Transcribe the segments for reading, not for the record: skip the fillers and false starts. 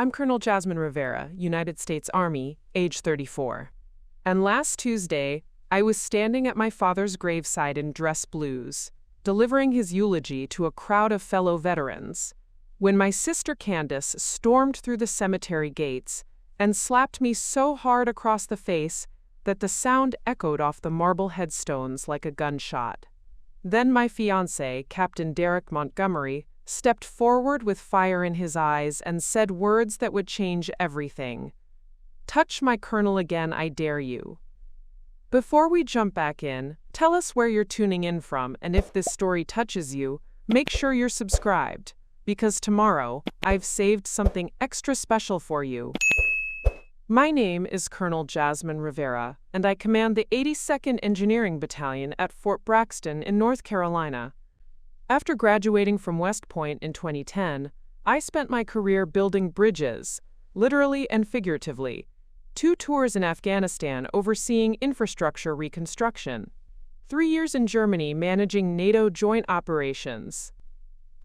I'm Colonel Jasmine Rivera, United States Army, age 34. And last Tuesday, I was standing at my father's graveside in dress blues, delivering his eulogy to a crowd of fellow veterans, when my sister Candace stormed through the cemetery gates and slapped me so hard across the face that the sound echoed off the marble headstones like a gunshot. Then my fiancé, Captain Derek Montgomery, stepped forward with fire in his eyes and said words that would change everything. "Touch my colonel again, I dare you." Before we jump back in, tell us where you're tuning in from, and if this story touches you, make sure you're subscribed, because tomorrow, I've saved something extra special for you. My name is Colonel Jasmine Rivera, and I command the 82nd Engineering Battalion at Fort Braxton in North Carolina. After graduating from West Point in 2010, I spent my career building bridges, literally and figuratively, 2 tours in Afghanistan overseeing infrastructure reconstruction, 3 years in Germany managing NATO joint operations,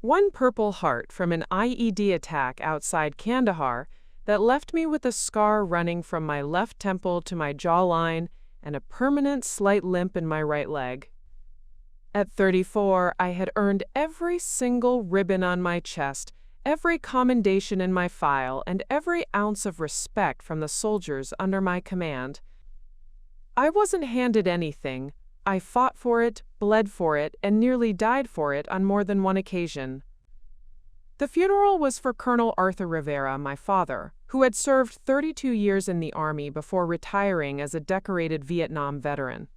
1 Purple Heart from an IED attack outside Kandahar that left me with a scar running from my left temple to my jawline and a permanent slight limp in my right leg. At 34, I had earned every single ribbon on my chest, every commendation in my file, and every ounce of respect from the soldiers under my command. I wasn't handed anything. I fought for it, bled for it, and nearly died for it on more than one occasion. The funeral was for Colonel Arthur Rivera, my father, who had served 32 years in the Army before retiring as a decorated Vietnam veteran.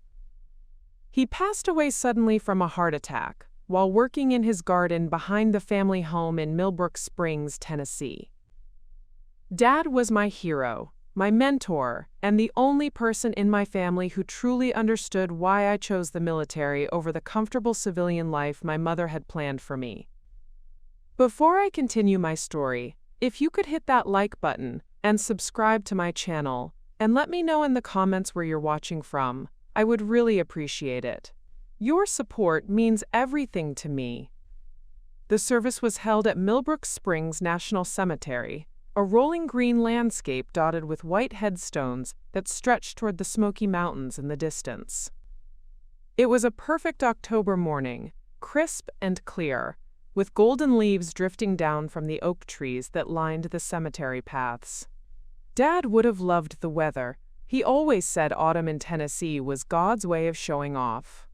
He passed away suddenly from a heart attack while working in his garden behind the family home in Millbrook Springs, Tennessee. Dad was my hero, my mentor, and the only person in my family who truly understood why I chose the military over the comfortable civilian life my mother had planned for me. Before I continue my story, if you could hit that like button and subscribe to my channel, and let me know in the comments where you're watching from, I would really appreciate it. Your support means everything to me. The service was held at Millbrook Springs National Cemetery, a rolling green landscape dotted with white headstones that stretched toward the Smoky Mountains in the distance. It was a perfect October morning, crisp and clear, with golden leaves drifting down from the oak trees that lined the cemetery paths. Dad would have loved the weather. He always said autumn in Tennessee was God's way of showing off.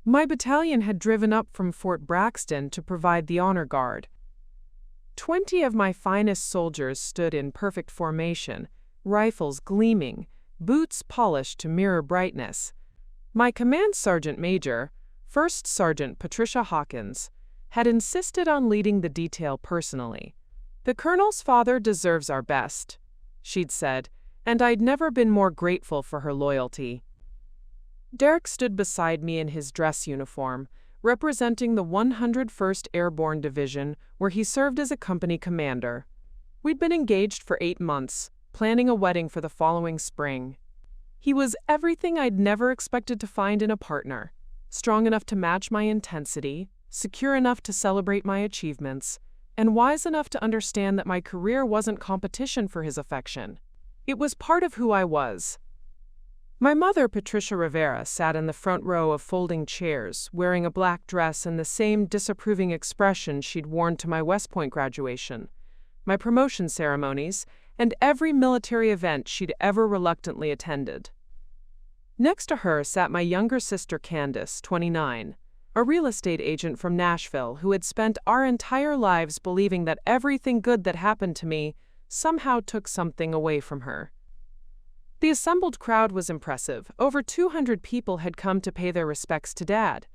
My battalion had driven up from Fort Braxton to provide the honor guard. 20 of my finest soldiers stood in perfect formation, rifles gleaming, boots polished to mirror brightness. My command sergeant major, First Sergeant Patricia Hawkins, had insisted on leading the detail personally. "The colonel's father deserves our best," she'd said, and I'd never been more grateful for her loyalty. Derek stood beside me in his dress uniform, representing the 101st Airborne Division, where he served as a company commander. We'd been engaged for 8 months, planning a wedding for the following spring. He was everything I'd never expected to find in a partner: strong enough to match my intensity, secure enough to celebrate my achievements, and wise enough to understand that my career wasn't competition for his affection. It was part of who I was. My mother, Patricia Rivera, sat in the front row of folding chairs, wearing a black dress and the same disapproving expression she'd worn to my West Point graduation, my promotion ceremonies, and every military event she'd ever reluctantly attended. Next to her sat my younger sister Candace, 29, a real estate agent from Nashville who had spent our entire lives believing that everything good that happened to me somehow took something away from her. The assembled crowd was impressive. Over 200 people had come to pay their respects to Dad.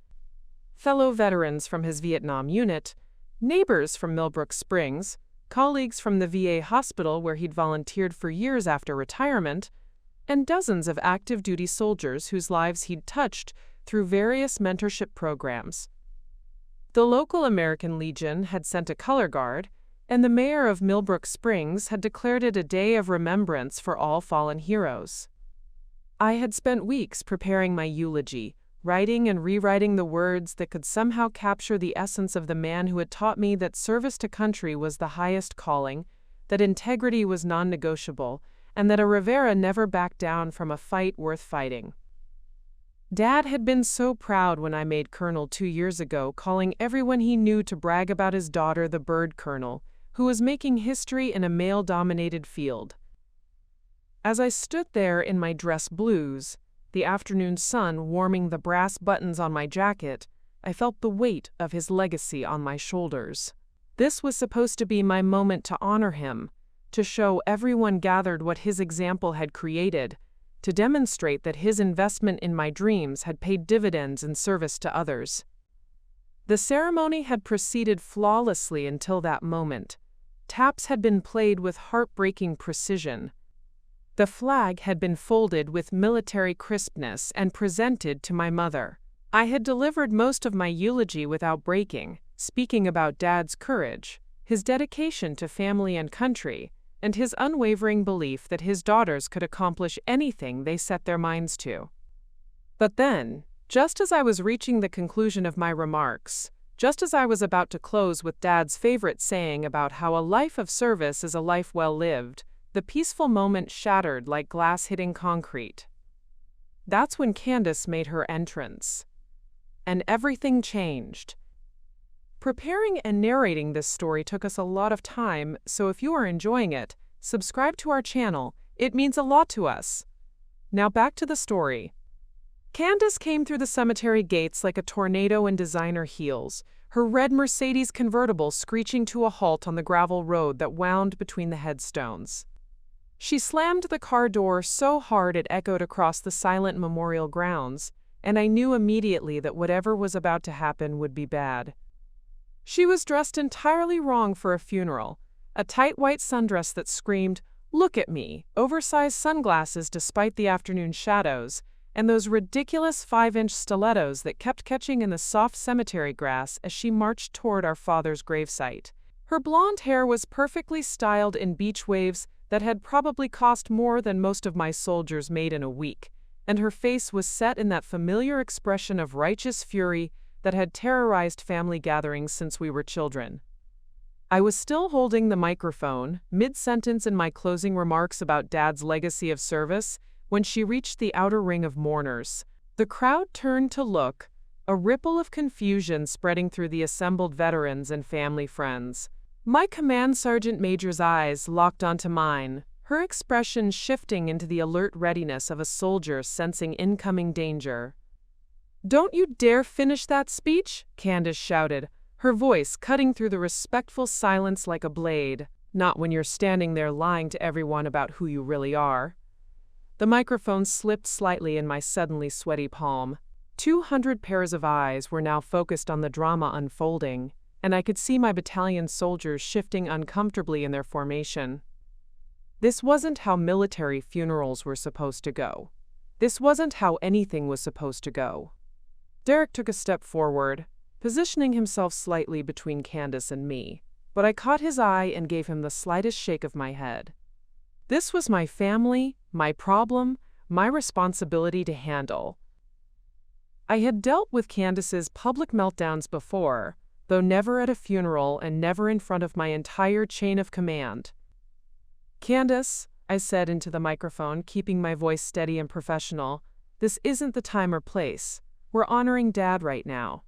Fellow veterans from his Vietnam unit, neighbors from Millbrook Springs, colleagues from the VA hospital where he'd volunteered for years after retirement, and dozens of active duty soldiers whose lives he'd touched through various mentorship programs. The local American Legion had sent a color guard, and the mayor of Millbrook Springs had declared it a day of remembrance for all fallen heroes. I had spent weeks preparing my eulogy, writing and rewriting the words that could somehow capture the essence of the man who had taught me that service to country was the highest calling, that integrity was non-negotiable, and that a Rivera never backed down from a fight worth fighting. Dad had been so proud when I made Colonel 2 years ago, calling everyone he knew to brag about his daughter, the bird colonel, who was making history in a male-dominated field. As I stood there in my dress blues, the afternoon sun warming the brass buttons on my jacket, I felt the weight of his legacy on my shoulders. This was supposed to be my moment to honor him, to show everyone gathered what his example had created, to demonstrate that his investment in my dreams had paid dividends in service to others. The ceremony had proceeded flawlessly until that moment. Taps had been played with heartbreaking precision. The flag had been folded with military crispness and presented to my mother. I had delivered most of my eulogy without breaking, speaking about Dad's courage, his dedication to family and country, and his unwavering belief that his daughters could accomplish anything they set their minds to. But then, just as I was reaching the conclusion of my remarks, just as I was about to close with Dad's favorite saying about how a life of service is a life well lived, the peaceful moment shattered like glass hitting concrete. That's when Candace made her entrance. And everything changed. Preparing and narrating this story took us a lot of time, so if you are enjoying it, subscribe to our channel. It means a lot to us. Now back to the story. Candace came through the cemetery gates like a tornado in designer heels, her red Mercedes convertible screeching to a halt on the gravel road that wound between the headstones. She slammed the car door so hard it echoed across the silent memorial grounds, and I knew immediately that whatever was about to happen would be bad. She was dressed entirely wrong for a funeral, a tight white sundress that screamed, "Look at me," oversized sunglasses despite the afternoon shadows, and those ridiculous 5-inch stilettos that kept catching in the soft cemetery grass as she marched toward our father's gravesite. Her blonde hair was perfectly styled in beach waves that had probably cost more than most of my soldiers made in a week, and her face was set in that familiar expression of righteous fury that had terrorized family gatherings since we were children. I was still holding the microphone, mid-sentence in my closing remarks about Dad's legacy of service, when she reached the outer ring of mourners. The crowd turned to look, a ripple of confusion spreading through the assembled veterans and family friends. My command sergeant major's eyes locked onto mine, her expression shifting into the alert readiness of a soldier sensing incoming danger. "Don't you dare finish that speech," Candace shouted, her voice cutting through the respectful silence like a blade. "Not when you're standing there lying to everyone about who you really are." The microphone slipped slightly in my suddenly sweaty palm. 200 pairs of eyes were now focused on the drama unfolding, and I could see my battalion soldiers shifting uncomfortably in their formation. This wasn't how military funerals were supposed to go. This wasn't how anything was supposed to go. Derek took a step forward, positioning himself slightly between Candace and me, but I caught his eye and gave him the slightest shake of my head. This was my family, my problem, my responsibility to handle. I had dealt with Candace's public meltdowns before, though never at a funeral and never in front of my entire chain of command. "Candace," I said into the microphone, keeping my voice steady and professional, "this isn't the time or place. We're honoring Dad right now."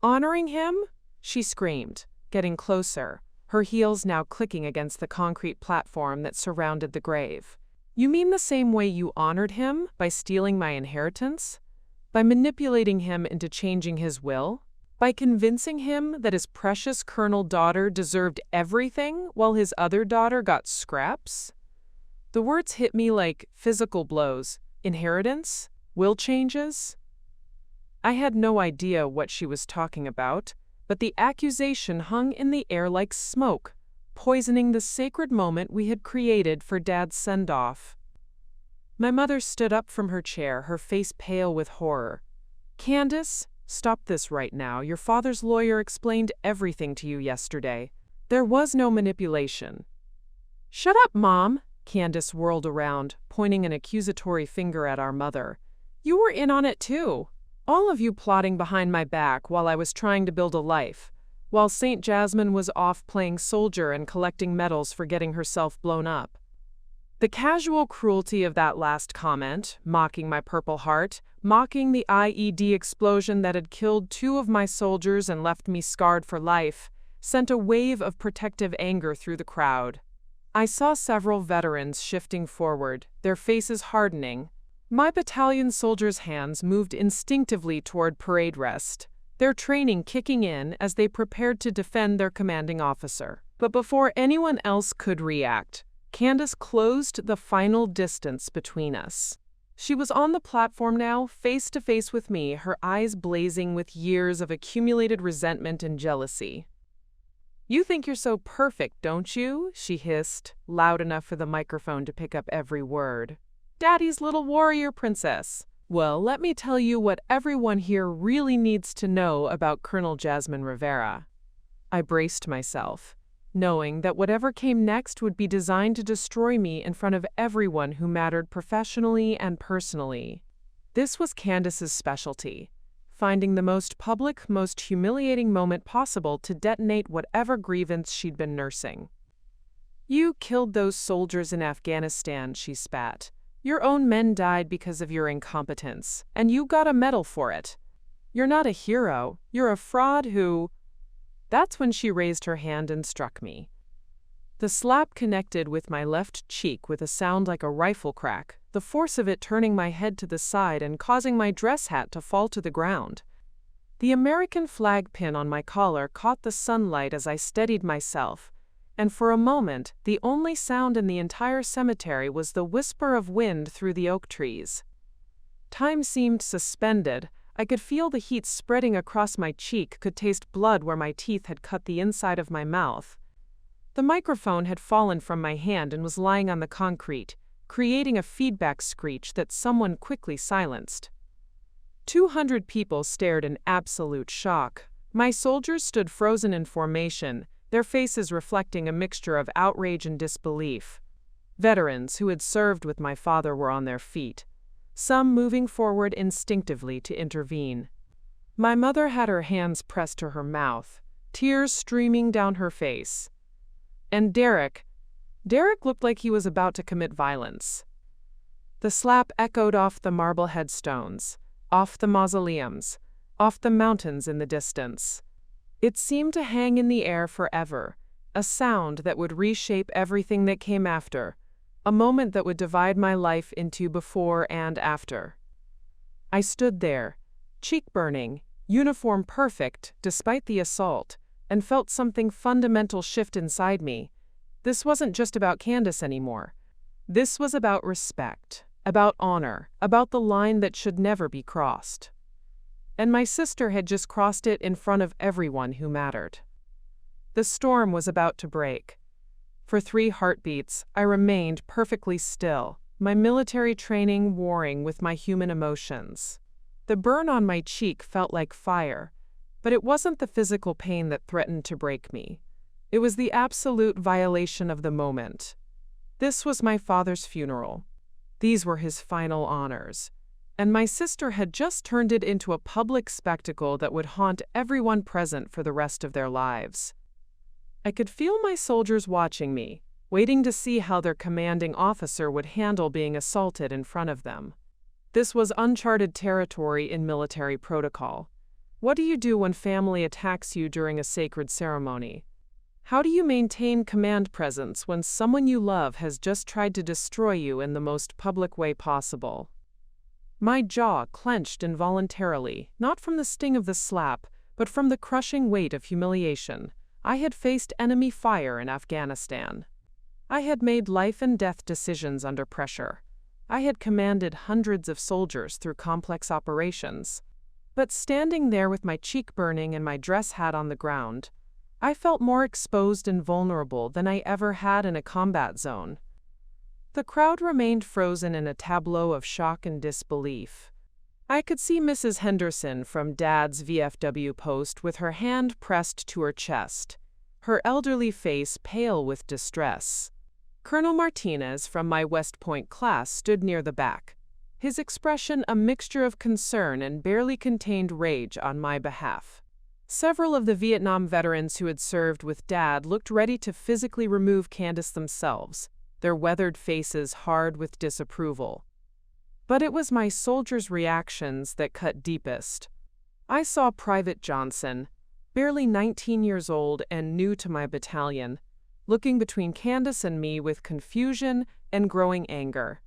"Honoring him?" she screamed, getting closer, her heels now clicking against the concrete platform that surrounded the grave. "You mean the same way you honored him, by stealing my inheritance? By manipulating him into changing his will? By convincing him that his precious colonel daughter deserved everything while his other daughter got scraps?" The words hit me like physical blows. Inheritance? Will changes? I had no idea what she was talking about, but the accusation hung in the air like smoke, poisoning the sacred moment we had created for Dad's send-off. My mother stood up from her chair, her face pale with horror. "Candace, stop this right now. Your father's lawyer explained everything to you yesterday. There was no manipulation." "Shut up, Mom!" Candace whirled around, pointing an accusatory finger at our mother. "You were in on it too. All of you plotting behind my back while I was trying to build a life. while St. Jasmine was off playing soldier and collecting medals for getting herself blown up. The casual cruelty of that last comment, mocking my Purple Heart, mocking the IED explosion that had killed 2 of my soldiers and left me scarred for life, sent a wave of protective anger through the crowd. I saw several veterans shifting forward, their faces hardening. My battalion soldiers' hands moved instinctively toward parade rest, their training kicking in as they prepared to defend their commanding officer. But before anyone else could react, Candace closed the final distance between us. She was on the platform now, face to face with me, her eyes blazing with years of accumulated resentment and jealousy. "You think you're so perfect, don't you?" she hissed, loud enough for the microphone to pick up every word. "Daddy's little warrior princess. Well, let me tell you what everyone here really needs to know about Colonel Jasmine Rivera." I braced myself, knowing that whatever came next would be designed to destroy me in front of everyone who mattered professionally and personally. This was Candace's specialty, finding the most public, most humiliating moment possible to detonate whatever grievance she'd been nursing. "You killed those soldiers in Afghanistan," she spat. "Your own men died because of your incompetence, and you got a medal for it. You're not a hero, you're a fraud who—" That's when she raised her hand and struck me. The slap connected with my left cheek with a sound like a rifle crack, the force of it turning my head to the side and causing my dress hat to fall to the ground. The American flag pin on my collar caught the sunlight as I steadied myself, and for a moment, the only sound in the entire cemetery was the whisper of wind through the oak trees. Time seemed suspended. I could feel the heat spreading across my cheek, could taste blood where my teeth had cut the inside of my mouth. The microphone had fallen from my hand and was lying on the concrete, creating a feedback screech that someone quickly silenced. 200 people stared in absolute shock. My soldiers stood frozen in formation, their faces reflecting a mixture of outrage and disbelief. Veterans who had served with my father were on their feet, some moving forward instinctively to intervene. My mother had her hands pressed to her mouth, tears streaming down her face. And Derek looked like he was about to commit violence. The slap echoed off the marble headstones, off the mausoleums, off the mountains in the distance. It seemed to hang in the air forever, a sound that would reshape everything that came after, a moment that would divide my life into before and after. I stood there, cheek burning, uniform perfect despite the assault, and felt something fundamental shift inside me. This wasn't just about Candace anymore. This was about respect, about honor, about the line that should never be crossed. And my sister had just crossed it in front of everyone who mattered. The storm was about to break. For 3 heartbeats, I remained perfectly still, my military training warring with my human emotions. The burn on my cheek felt like fire, but it wasn't the physical pain that threatened to break me. It was the absolute violation of the moment. This was my father's funeral. These were his final honors. And my sister had just turned it into a public spectacle that would haunt everyone present for the rest of their lives. I could feel my soldiers watching me, waiting to see how their commanding officer would handle being assaulted in front of them. This was uncharted territory in military protocol. What do you do when family attacks you during a sacred ceremony? How do you maintain command presence when someone you love has just tried to destroy you in the most public way possible? My jaw clenched involuntarily, not from the sting of the slap, but from the crushing weight of humiliation. I had faced enemy fire in Afghanistan. I had made life-and-death decisions under pressure. I had commanded hundreds of soldiers through complex operations. But standing there with my cheek burning and my dress hat on the ground, I felt more exposed and vulnerable than I ever had in a combat zone. The crowd remained frozen in a tableau of shock and disbelief. I could see Mrs. Henderson from Dad's VFW post with her hand pressed to her chest, her elderly face pale with distress. Colonel Martinez from my West Point class stood near the back, his expression a mixture of concern and barely contained rage on my behalf. Several of the Vietnam veterans who had served with Dad looked ready to physically remove Candace themselves, their weathered faces hard with disapproval. But it was my soldiers' reactions that cut deepest. I saw Private Johnson, barely 19 years old and new to my battalion, looking between Candace and me with confusion and growing anger.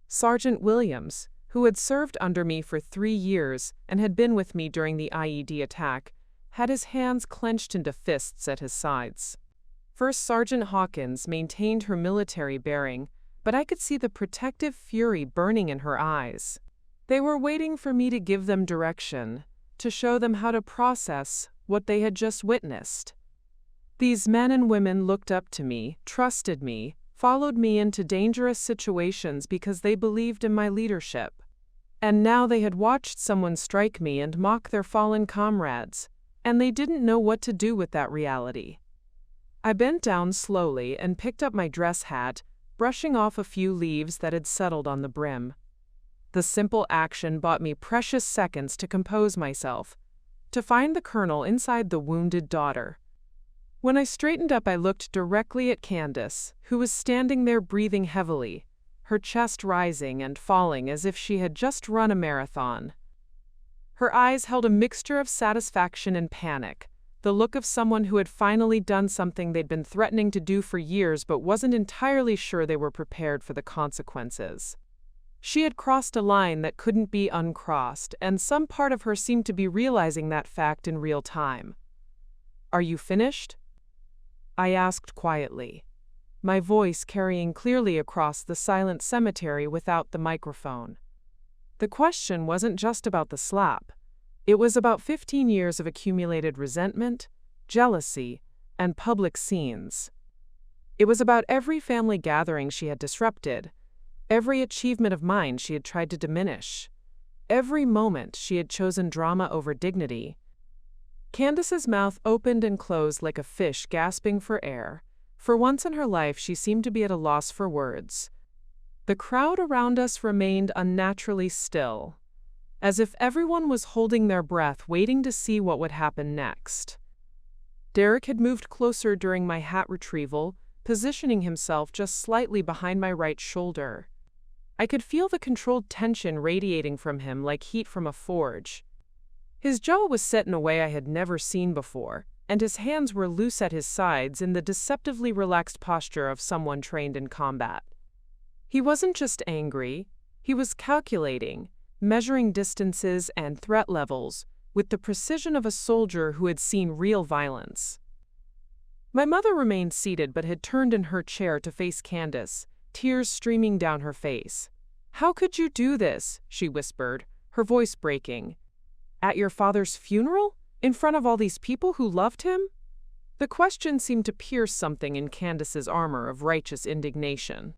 Sergeant Williams, who had served under me for 3 years and had been with me during the IED attack, had his hands clenched into fists at his sides. First Sergeant Hawkins maintained her military bearing, but I could see the protective fury burning in her eyes. They were waiting for me to give them direction, to show them how to process what they had just witnessed. These men and women looked up to me, trusted me, followed me into dangerous situations because they believed in my leadership. And now they had watched someone strike me and mock their fallen comrades, and they didn't know what to do with that reality. I bent down slowly and picked up my dress hat, brushing off a few leaves that had settled on the brim. The simple action bought me precious seconds to compose myself, to find the colonel inside the wounded daughter. When I straightened up, I looked directly at Candace, who was standing there breathing heavily, her chest rising and falling as if she had just run a marathon. Her eyes held a mixture of satisfaction and panic, the look of someone who had finally done something they'd been threatening to do for years but wasn't entirely sure they were prepared for the consequences. She had crossed a line that couldn't be uncrossed, and some part of her seemed to be realizing that fact in real time. "Are you finished?" I asked quietly, my voice carrying clearly across the silent cemetery without the microphone. The question wasn't just about the slap. It was about 15 years of accumulated resentment, jealousy, and public scenes. It was about every family gathering she had disrupted, every achievement of mine she had tried to diminish, every moment she had chosen drama over dignity. Candace's mouth opened and closed like a fish gasping for air. For once in her life, she seemed to be at a loss for words. The crowd around us remained unnaturally still, as if everyone was holding their breath, waiting to see what would happen next. Derek had moved closer during my hat retrieval, positioning himself just slightly behind my right shoulder. I could feel the controlled tension radiating from him like heat from a forge. His jaw was set in a way I had never seen before, and his hands were loose at his sides in the deceptively relaxed posture of someone trained in combat. He wasn't just angry, he was calculating, measuring distances and threat levels with the precision of a soldier who had seen real violence. My mother remained seated but had turned in her chair to face Candace, tears streaming down her face. "How could you do this?" she whispered, her voice breaking. "At your father's funeral? In front of all these people who loved him?" The question seemed to pierce something in Candace's armor of righteous indignation.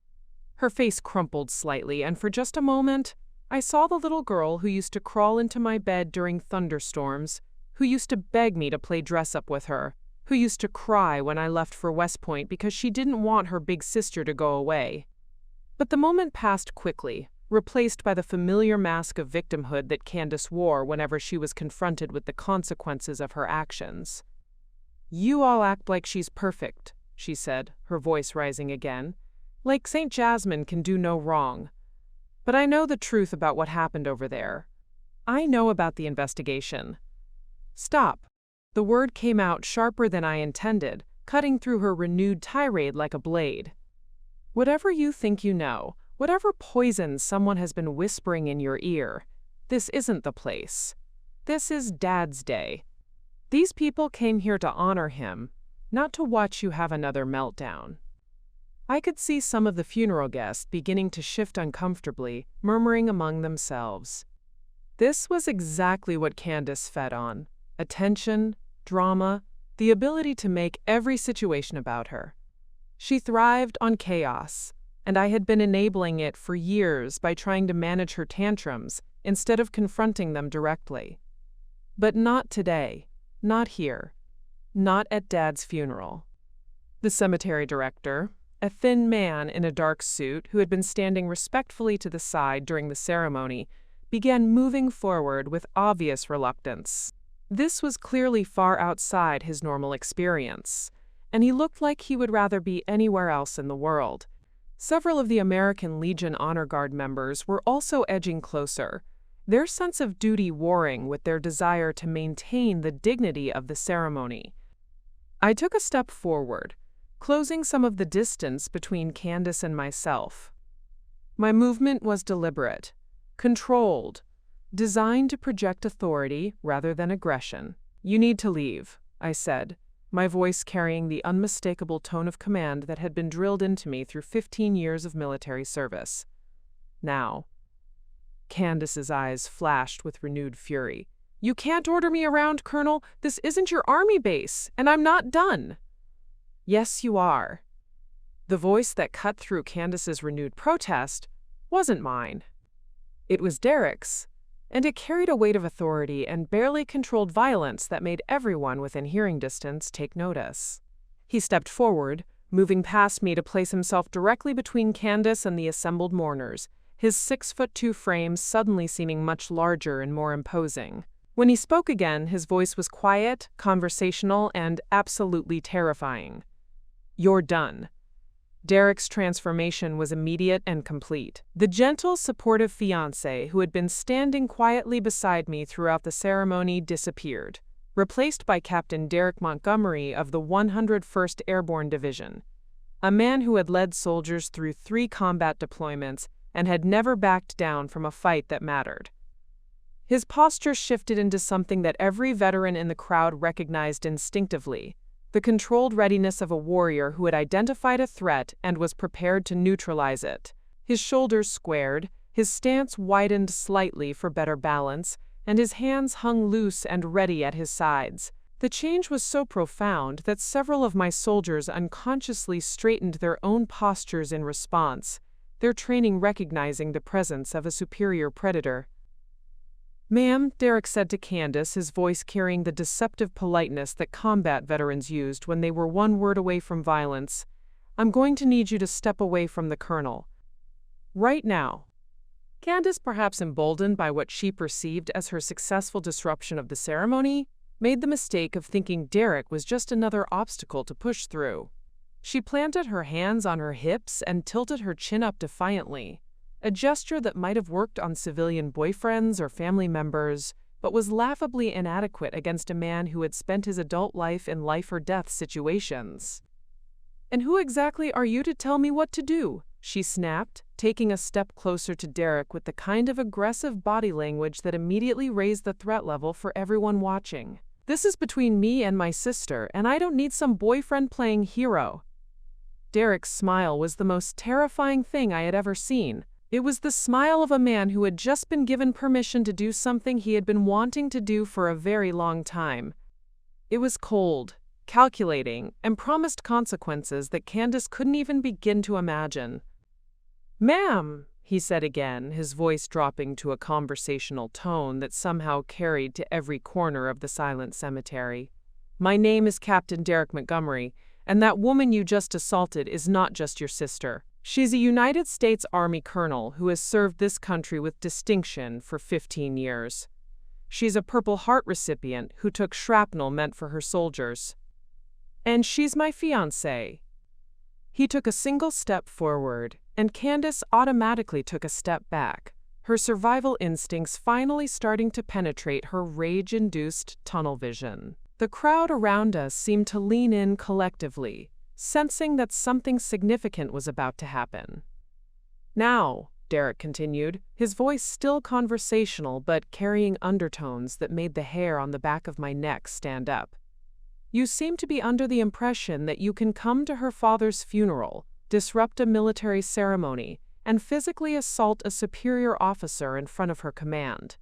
Her face crumpled slightly, and for just a moment, I saw the little girl who used to crawl into my bed during thunderstorms, who used to beg me to play dress-up with her, who used to cry when I left for West Point because she didn't want her big sister to go away. But the moment passed quickly, replaced by the familiar mask of victimhood that Candace wore whenever she was confronted with the consequences of her actions. "You all act like she's perfect," she said, her voice rising again. "Like St. Jasmine can do no wrong. But I know the truth about what happened over there. I know about the investigation." "Stop." The word came out sharper than I intended, cutting through her renewed tirade like a blade. "Whatever you think you know, whatever poison someone has been whispering in your ear, this isn't the place. This is Dad's day. These people came here to honor him, not to watch you have another meltdown." I could see some of the funeral guests beginning to shift uncomfortably, murmuring among themselves. This was exactly what Candace fed on: attention, drama, the ability to make every situation about her. She thrived on chaos, and I had been enabling it for years by trying to manage her tantrums instead of confronting them directly. But not today, not here, not at Dad's funeral. The cemetery director, a thin man in a dark suit who had been standing respectfully to the side during the ceremony, began moving forward with obvious reluctance. This was clearly far outside his normal experience, and he looked like he would rather be anywhere else in the world. Several of the American Legion Honor Guard members were also edging closer, their sense of duty warring with their desire to maintain the dignity of the ceremony. I took a step forward, closing some of the distance between Candace and myself. My movement was deliberate, controlled, designed to project authority rather than aggression. "You need to leave," I said, my voice carrying the unmistakable tone of command that had been drilled into me through 15 years of military service. "Now." Candace's eyes flashed with renewed fury. "You can't order me around, Colonel. This isn't your army base, and I'm not done." "Yes, you are." The voice that cut through Candace's renewed protest wasn't mine. It was Derek's, and it carried a weight of authority and barely controlled violence that made everyone within hearing distance take notice. He stepped forward, moving past me to place himself directly between Candace and the assembled mourners, his 6'2" frame suddenly seeming much larger and more imposing. When he spoke again, his voice was quiet, conversational, and absolutely terrifying. "You're done." Derek's transformation was immediate and complete. The gentle, supportive fiancé who had been standing quietly beside me throughout the ceremony disappeared, replaced by Captain Derek Montgomery of the 101st Airborne Division, a man who had led soldiers through 3 combat deployments and had never backed down from a fight that mattered. His posture shifted into something that every veteran in the crowd recognized instinctively: the controlled readiness of a warrior who had identified a threat and was prepared to neutralize it. His shoulders squared, his stance widened slightly for better balance, and his hands hung loose and ready at his sides. The change was so profound that several of my soldiers unconsciously straightened their own postures in response, their training recognizing the presence of a superior predator. "Ma'am," Derek said to Candace, his voice carrying the deceptive politeness that combat veterans used when they were one word away from violence, "I'm going to need you to step away from the colonel. Right now." Candace, perhaps emboldened by what she perceived as her successful disruption of the ceremony, made the mistake of thinking Derek was just another obstacle to push through. She planted her hands on her hips and tilted her chin up defiantly, a gesture that might have worked on civilian boyfriends or family members, but was laughably inadequate against a man who had spent his adult life in life-or-death situations. "And who exactly are you to tell me what to do?" she snapped, taking a step closer to Derek with the kind of aggressive body language that immediately raised the threat level for everyone watching. "This is between me and my sister, and I don't need some boyfriend playing hero." Derek's smile was the most terrifying thing I had ever seen. It was the smile of a man who had just been given permission to do something he had been wanting to do for a very long time. It was cold, calculating, and promised consequences that Candace couldn't even begin to imagine. "Ma'am," he said again, his voice dropping to a conversational tone that somehow carried to every corner of the silent cemetery. "My name is Captain Derek Montgomery, and that woman you just assaulted is not just your sister. She's a United States Army colonel who has served this country with distinction for 15 years. She's a Purple Heart recipient who took shrapnel meant for her soldiers. And she's my fiancé." He took a single step forward, and Candace automatically took a step back, her survival instincts finally starting to penetrate her rage-induced tunnel vision. The crowd around us seemed to lean in collectively, sensing that something significant was about to happen. "Now," Derek continued, his voice still conversational but carrying undertones that made the hair on the back of my neck stand up, "you seem to be under the impression that you can come to her father's funeral, disrupt a military ceremony, and physically assault a superior officer in front of her command.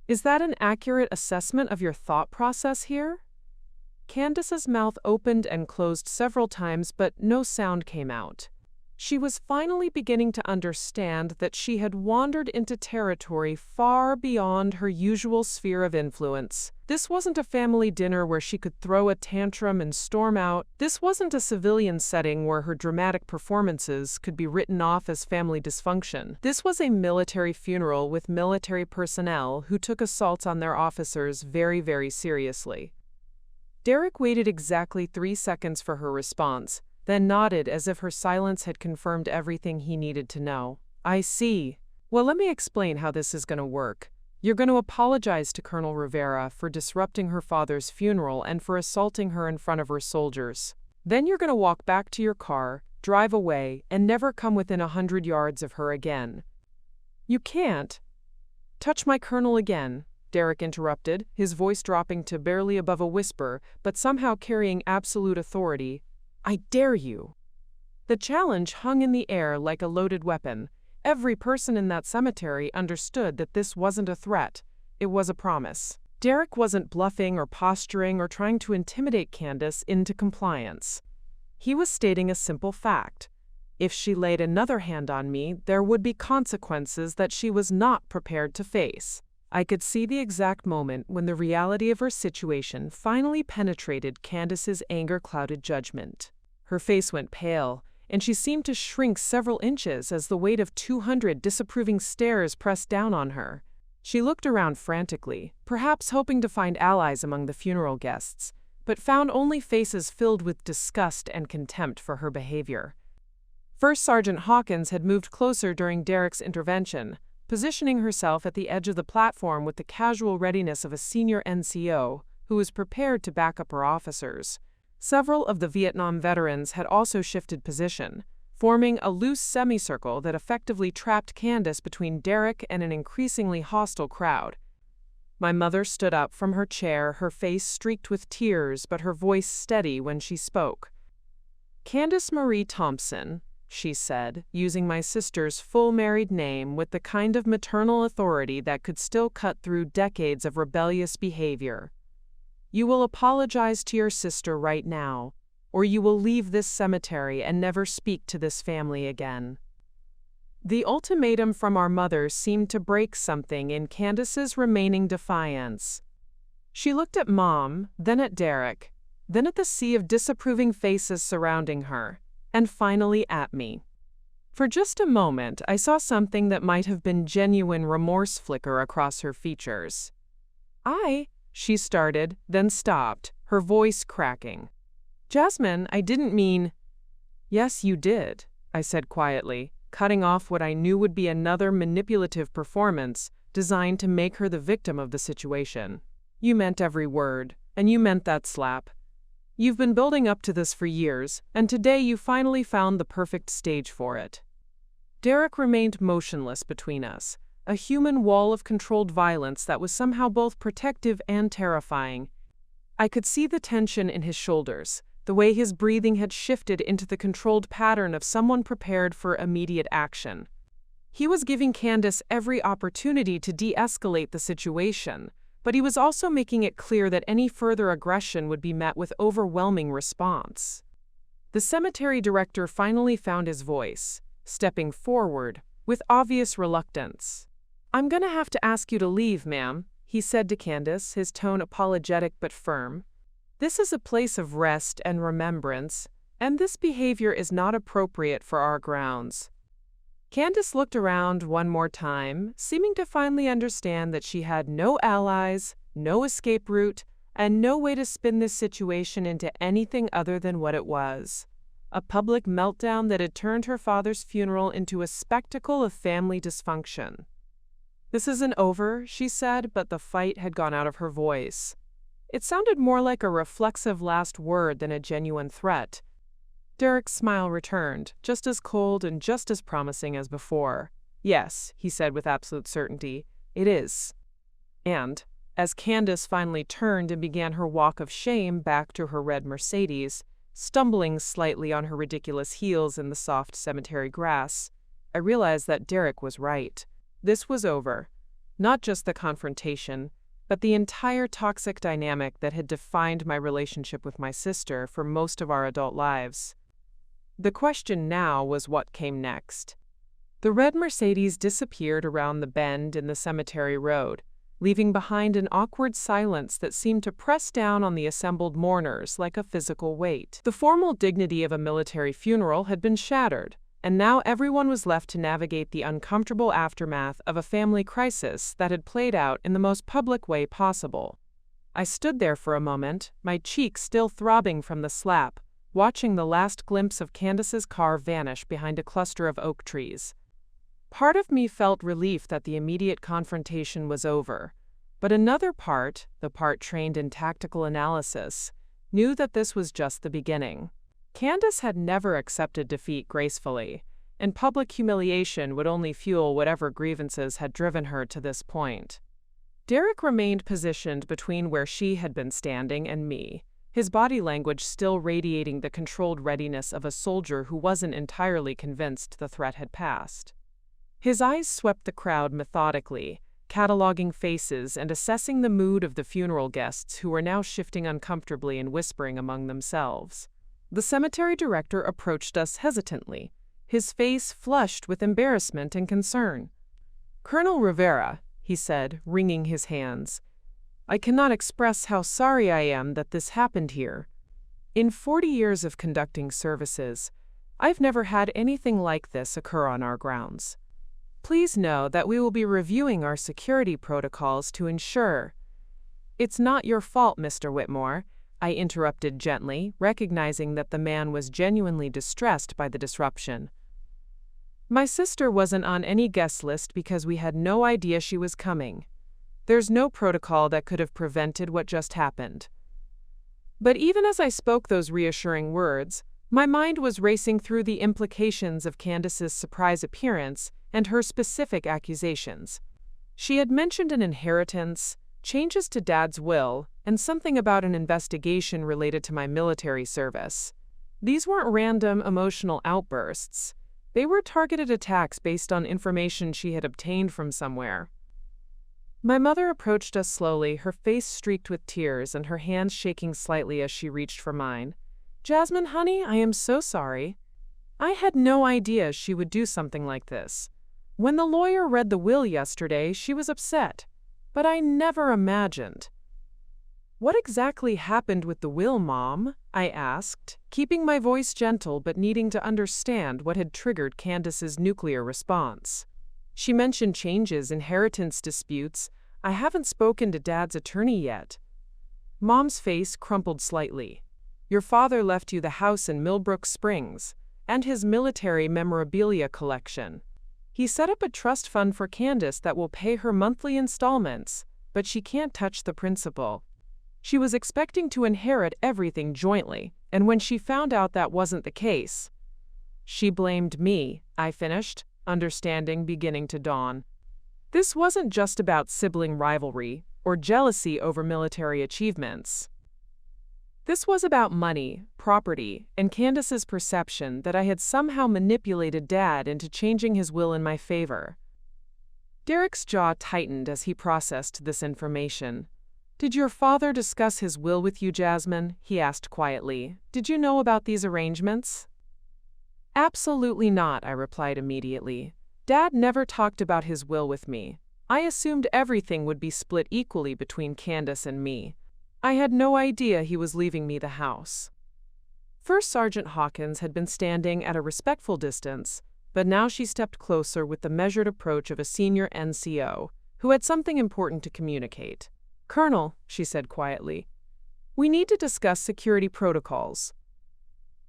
Is that an accurate assessment of your thought process here?" Candace's mouth opened and closed several times, but no sound came out. She was finally beginning to understand that she had wandered into territory far beyond her usual sphere of influence. This wasn't a family dinner where she could throw a tantrum and storm out. This wasn't a civilian setting where her dramatic performances could be written off as family dysfunction. This was a military funeral with military personnel who took assaults on their officers very, very seriously. Derek waited exactly 3 seconds for her response, then nodded as if her silence had confirmed everything he needed to know. I see. Well, let me explain how this is going to work. You're going to apologize to Colonel Rivera for disrupting her father's funeral and for assaulting her in front of her soldiers. Then you're going to walk back to your car, drive away, and never come within 100 yards of her again. You can't touch my colonel again, Derek interrupted, his voice dropping to barely above a whisper, but somehow carrying absolute authority. I dare you. The challenge hung in the air like a loaded weapon. Every person in that cemetery understood that this wasn't a threat. It was a promise. Derek wasn't bluffing or posturing or trying to intimidate Candace into compliance. He was stating a simple fact. If she laid another hand on me, there would be consequences that she was not prepared to face. I could see the exact moment when the reality of her situation finally penetrated Candace's anger-clouded judgment. Her face went pale, and she seemed to shrink several inches as the weight of 200 disapproving stares pressed down on her. She looked around frantically, perhaps hoping to find allies among the funeral guests, but found only faces filled with disgust and contempt for her behavior. First Sergeant Hawkins had moved closer during Derek's intervention, positioning herself at the edge of the platform with the casual readiness of a senior NCO who was prepared to back up her officers. Several of the Vietnam veterans had also shifted position, forming a loose semicircle that effectively trapped Candace between Derek and an increasingly hostile crowd. My mother stood up from her chair, her face streaked with tears but her voice steady when she spoke. Candace Marie Thompson, she said, using my sister's full married name with the kind of maternal authority that could still cut through decades of rebellious behavior. You will apologize to your sister right now, or you will leave this cemetery and never speak to this family again. The ultimatum from our mother seemed to break something in Candace's remaining defiance. She looked at Mom, then at Derek, then at the sea of disapproving faces surrounding her, and finally at me. For just a moment, I saw something that might have been genuine remorse flicker across her features. She started, then stopped, her voice cracking. Jasmine, I didn't mean. Yes, you did, I said quietly, cutting off what I knew would be another manipulative performance designed to make her the victim of the situation. You meant every word, and you meant that slap. You've been building up to this for years, and today you finally found the perfect stage for it. Derek remained motionless between us, a human wall of controlled violence that was somehow both protective and terrifying. I could see the tension in his shoulders, the way his breathing had shifted into the controlled pattern of someone prepared for immediate action. He was giving Candace every opportunity to de-escalate the situation, but he was also making it clear that any further aggression would be met with overwhelming response. The cemetery director finally found his voice, stepping forward, with obvious reluctance. I'm going to have to ask you to leave, ma'am, he said to Candace, his tone apologetic but firm. This is a place of rest and remembrance, and this behavior is not appropriate for our grounds. Candace looked around one more time, seeming to finally understand that she had no allies, no escape route, and no way to spin this situation into anything other than what it was. A public meltdown that had turned her father's funeral into a spectacle of family dysfunction. This isn't over, she said, but the fight had gone out of her voice. It sounded more like a reflexive last word than a genuine threat. Derek's smile returned, just as cold and just as promising as before. Yes, he said with absolute certainty, it is. And, as Candace finally turned and began her walk of shame back to her red Mercedes, stumbling slightly on her ridiculous heels in the soft cemetery grass, I realized that Derek was right. This was over. Not just the confrontation, but the entire toxic dynamic that had defined my relationship with my sister for most of our adult lives. The question now was what came next. The red Mercedes disappeared around the bend in the cemetery road, leaving behind an awkward silence that seemed to press down on the assembled mourners like a physical weight. The formal dignity of a military funeral had been shattered, and now everyone was left to navigate the uncomfortable aftermath of a family crisis that had played out in the most public way possible. I stood there for a moment, my cheeks still throbbing from the slap, watching the last glimpse of Candace's car vanish behind a cluster of oak trees. Part of me felt relief that the immediate confrontation was over, but another part, the part trained in tactical analysis, knew that this was just the beginning. Candace had never accepted defeat gracefully, and public humiliation would only fuel whatever grievances had driven her to this point. Derek remained positioned between where she had been standing and me, his body language still radiating the controlled readiness of a soldier who wasn't entirely convinced the threat had passed. His eyes swept the crowd methodically, cataloging faces and assessing the mood of the funeral guests who were now shifting uncomfortably and whispering among themselves. The cemetery director approached us hesitantly, his face flushed with embarrassment and concern. "Colonel Rivera," he said, wringing his hands, "I cannot express how sorry I am that this happened here. In 40 years of conducting services, I've never had anything like this occur on our grounds. Please know that we will be reviewing our security protocols to ensure—" "It's not your fault, Mr. Whitmore," I interrupted gently, recognizing that the man was genuinely distressed by the disruption. "My sister wasn't on any guest list because we had no idea she was coming. There's no protocol that could have prevented what just happened." But even as I spoke those reassuring words, my mind was racing through the implications of Candace's surprise appearance and her specific accusations. She had mentioned an inheritance, changes to Dad's will, and something about an investigation related to my military service. These weren't random emotional outbursts. They were targeted attacks based on information she had obtained from somewhere. My mother approached us slowly, her face streaked with tears and her hands shaking slightly as she reached for mine. "Jasmine, honey, I am so sorry. I had no idea she would do something like this. When the lawyer read the will yesterday, she was upset, but I never imagined." "What exactly happened with the will, Mom?" I asked, keeping my voice gentle but needing to understand what had triggered Candace's nuclear response. "She mentioned changes, inheritance disputes. I haven't spoken to Dad's attorney yet." Mom's face crumpled slightly. "Your father left you the house in Millbrook Springs and his military memorabilia collection. He set up a trust fund for Candace that will pay her monthly installments, but she can't touch the principal. She was expecting to inherit everything jointly, and when she found out that wasn't the case, she blamed me," I finished, understanding beginning to dawn. This wasn't just about sibling rivalry or jealousy over military achievements. This was about money, property, and Candace's perception that I had somehow manipulated Dad into changing his will in my favor. Derek's jaw tightened as he processed this information. "Did your father discuss his will with you, Jasmine?" he asked quietly. "Did you know about these arrangements?" "Absolutely not," I replied immediately. "Dad never talked about his will with me. I assumed everything would be split equally between Candace and me. I had no idea he was leaving me the house." First Sergeant Hawkins had been standing at a respectful distance, but now she stepped closer with the measured approach of a senior NCO who had something important to communicate. "Colonel," she said quietly, "we need to discuss security protocols.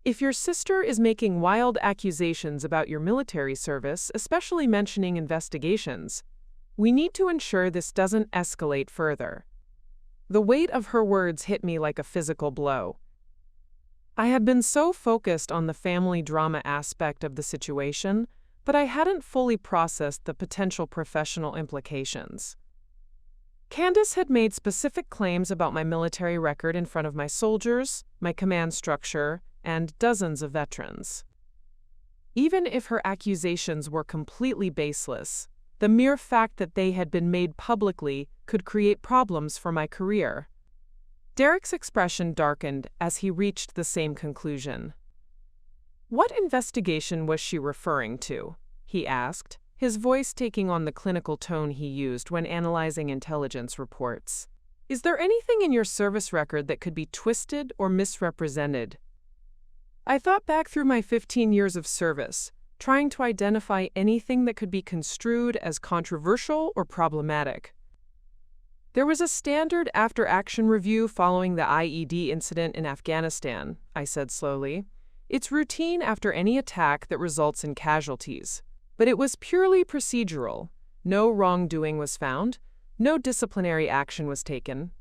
If your sister is making wild accusations about your military service, especially mentioning investigations, we need to ensure this doesn't escalate further." The weight of her words hit me like a physical blow. I had been so focused on the family drama aspect of the situation, but I hadn't fully processed the potential professional implications. Candace had made specific claims about my military record in front of my soldiers, my command structure, and dozens of veterans. Even if her accusations were completely baseless, the mere fact that they had been made publicly could create problems for my career. Derek's expression darkened as he reached the same conclusion. "What investigation was she referring to?" he asked, his voice taking on the clinical tone he used when analyzing intelligence reports. "Is there anything in your service record that could be twisted or misrepresented?" I thought back through my 15 years of service, trying to identify anything that could be construed as controversial or problematic. "There was a standard after-action review following the IED incident in Afghanistan," I said slowly. "It's routine after any attack that results in casualties. But it was purely procedural. No wrongdoing was found. No disciplinary action was taken.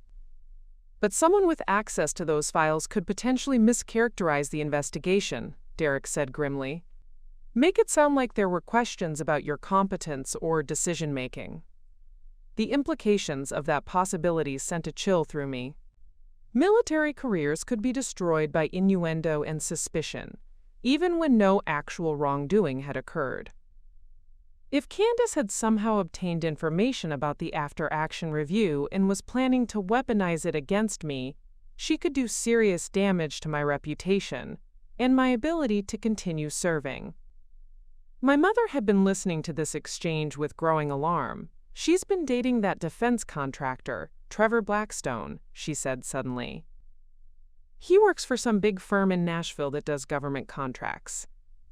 But someone with access to those files could potentially mischaracterize the investigation," Derek said grimly. "Make it sound like there were questions about your competence or decision-making." The implications of that possibility sent a chill through me. Military careers could be destroyed by innuendo and suspicion, even when no actual wrongdoing had occurred. If Candace had somehow obtained information about the after-action review and was planning to weaponize it against me, she could do serious damage to my reputation and my ability to continue serving. My mother had been listening to this exchange with growing alarm. "She's been dating that defense contractor, Trevor Blackstone," she said suddenly. "He works for some big firm in Nashville that does government contracts.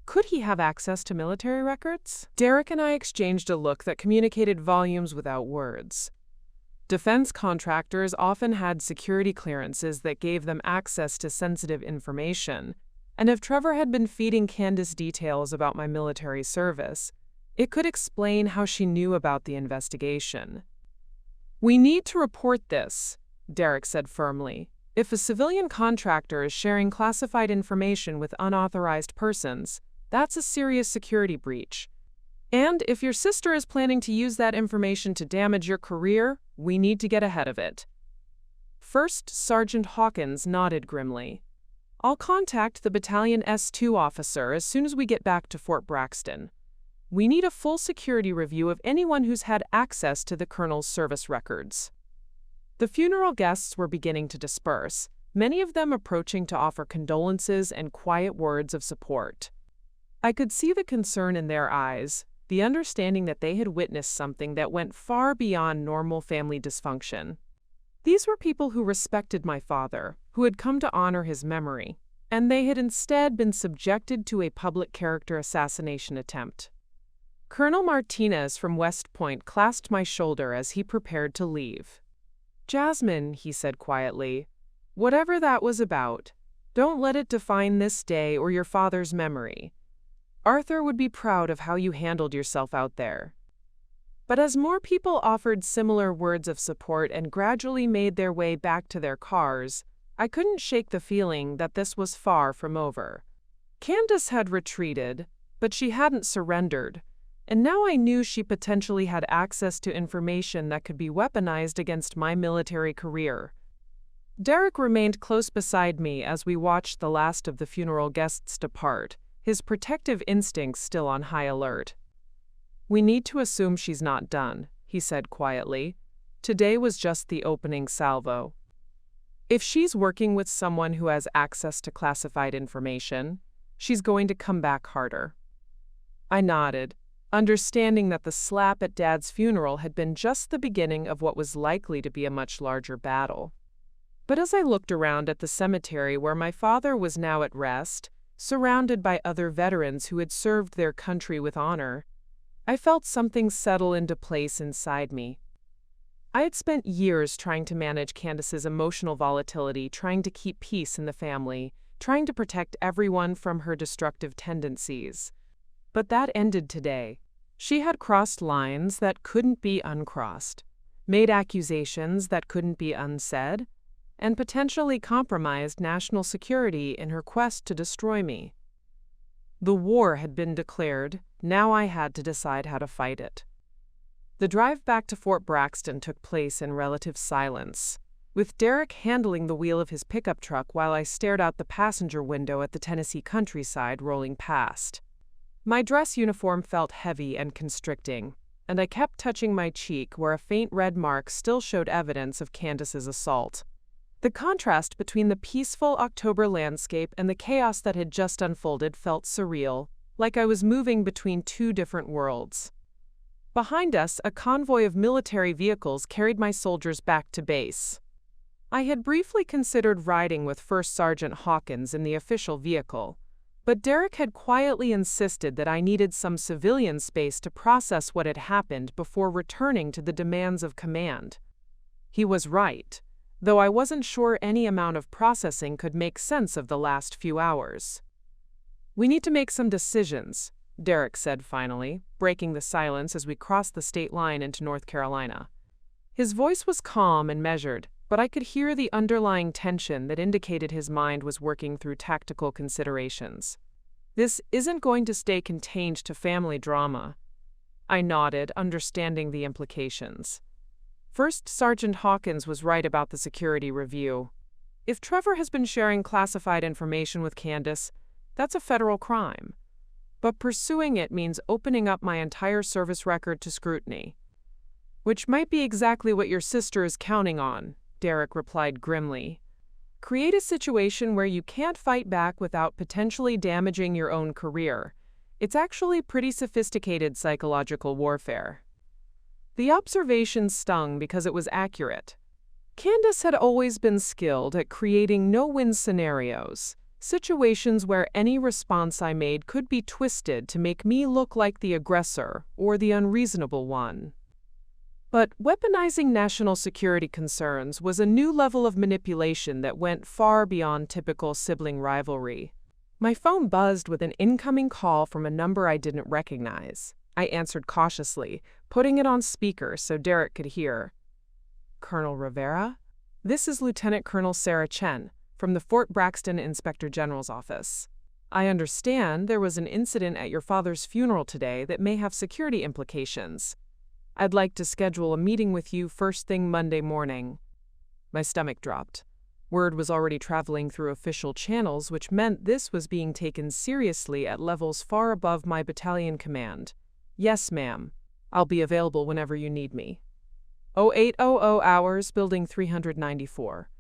Could he have access to military records?" Derek and I exchanged a look that communicated volumes without words. Defense contractors often had security clearances that gave them access to sensitive information, and if Trevor had been feeding Candace details about my military service, it could explain how she knew about the investigation. "We need to report this," Derek said firmly. "If a civilian contractor is sharing classified information with unauthorized persons, that's a serious security breach. And if your sister is planning to use that information to damage your career, we need to get ahead of it." First Sergeant Hawkins nodded grimly. "I'll contact the Battalion S2 officer as soon as we get back to Fort Braxton. We need a full security review of anyone who's had access to the colonel's service records." The funeral guests were beginning to disperse, many of them approaching to offer condolences and quiet words of support. I could see the concern in their eyes, the understanding that they had witnessed something that went far beyond normal family dysfunction. These were people who respected my father, who had come to honor his memory, and they had instead been subjected to a public character assassination attempt. Colonel Martinez from West Point clasped my shoulder as he prepared to leave. "Jasmine," he said quietly, "whatever that was about, don't let it define this day or your father's memory. Arthur would be proud of how you handled yourself out there." But as more people offered similar words of support and gradually made their way back to their cars, I couldn't shake the feeling that this was far from over. Candace had retreated, but she hadn't surrendered, and now I knew she potentially had access to information that could be weaponized against my military career. Derek remained close beside me as we watched the last of the funeral guests depart, his protective instincts still on high alert. "We need to assume she's not done," he said quietly. "Today was just the opening salvo. If she's working with someone who has access to classified information, she's going to come back harder." I nodded, understanding that the slap at Dad's funeral had been just the beginning of what was likely to be a much larger battle. But as I looked around at the cemetery where my father was now at rest, surrounded by other veterans who had served their country with honor, I felt something settle into place inside me. I had spent years trying to manage Candace's emotional volatility, trying to keep peace in the family, trying to protect everyone from her destructive tendencies. But that ended today. She had crossed lines that couldn't be uncrossed, made accusations that couldn't be unsaid, and potentially compromised national security in her quest to destroy me. The war had been declared. Now I had to decide how to fight it. The drive back to Fort Braxton took place in relative silence, with Derek handling the wheel of his pickup truck while I stared out the passenger window at the Tennessee countryside rolling past. My dress uniform felt heavy and constricting, and I kept touching my cheek where a faint red mark still showed evidence of Candace's assault. The contrast between the peaceful October landscape and the chaos that had just unfolded felt surreal, like I was moving between two different worlds. Behind us, a convoy of military vehicles carried my soldiers back to base. I had briefly considered riding with First Sergeant Hawkins in the official vehicle, but Derek had quietly insisted that I needed some civilian space to process what had happened before returning to the demands of command. He was right, though I wasn't sure any amount of processing could make sense of the last few hours. "We need to make some decisions," Derek said finally, breaking the silence as we crossed the state line into North Carolina. His voice was calm and measured, but I could hear the underlying tension that indicated his mind was working through tactical considerations. "This isn't going to stay contained to family drama." I nodded, understanding the implications. First Sergeant Hawkins was right about the security review. If Trevor has been sharing classified information with Candace, that's a federal crime. But pursuing it means opening up my entire service record to scrutiny. "Which might be exactly what your sister is counting on," Derek replied grimly. "Create a situation where you can't fight back without potentially damaging your own career. It's actually pretty sophisticated psychological warfare." The observation stung because it was accurate. Candace had always been skilled at creating no-win scenarios, situations where any response I made could be twisted to make me look like the aggressor or the unreasonable one. But weaponizing national security concerns was a new level of manipulation that went far beyond typical sibling rivalry. My phone buzzed with an incoming call from a number I didn't recognize. I answered cautiously, putting it on speaker so Derek could hear. "Colonel Rivera? This is Lieutenant Colonel Sarah Chen, from the Fort Braxton Inspector General's office. I understand there was an incident at your father's funeral today that may have security implications. I'd like to schedule a meeting with you first thing Monday morning." My stomach dropped. Word was already traveling through official channels, which meant this was being taken seriously at levels far above my battalion command. "Yes, ma'am. I'll be available whenever you need me." 0800 hours, Building 394.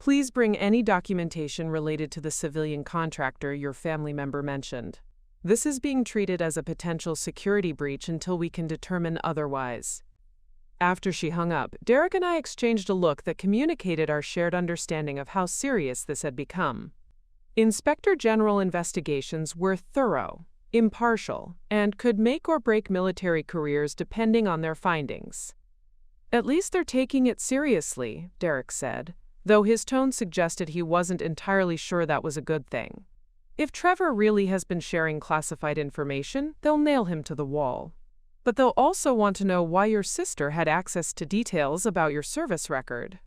Please bring any documentation related to the civilian contractor your family member mentioned. This is being treated as a potential security breach until we can determine otherwise. After she hung up, Derek and I exchanged a look that communicated our shared understanding of how serious this had become. Inspector General investigations were thorough, impartial, and could make or break military careers depending on their findings. "At least they're taking it seriously," Derek said, though his tone suggested he wasn't entirely sure that was a good thing. "If Trevor really has been sharing classified information, they'll nail him to the wall. But they'll also want to know why your sister had access to details about your service record."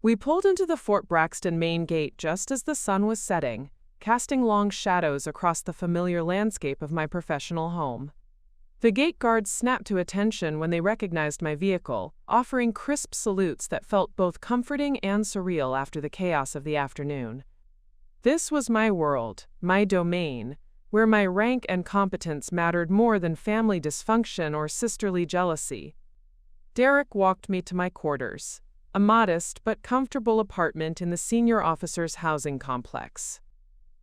We pulled into the Fort Braxton main gate just as the sun was setting, casting long shadows across the familiar landscape of my professional home. The gate guards snapped to attention when they recognized my vehicle, offering crisp salutes that felt both comforting and surreal after the chaos of the afternoon. This was my world, my domain, where my rank and competence mattered more than family dysfunction or sisterly jealousy. Derek walked me to my quarters, a modest but comfortable apartment in the senior officers' housing complex.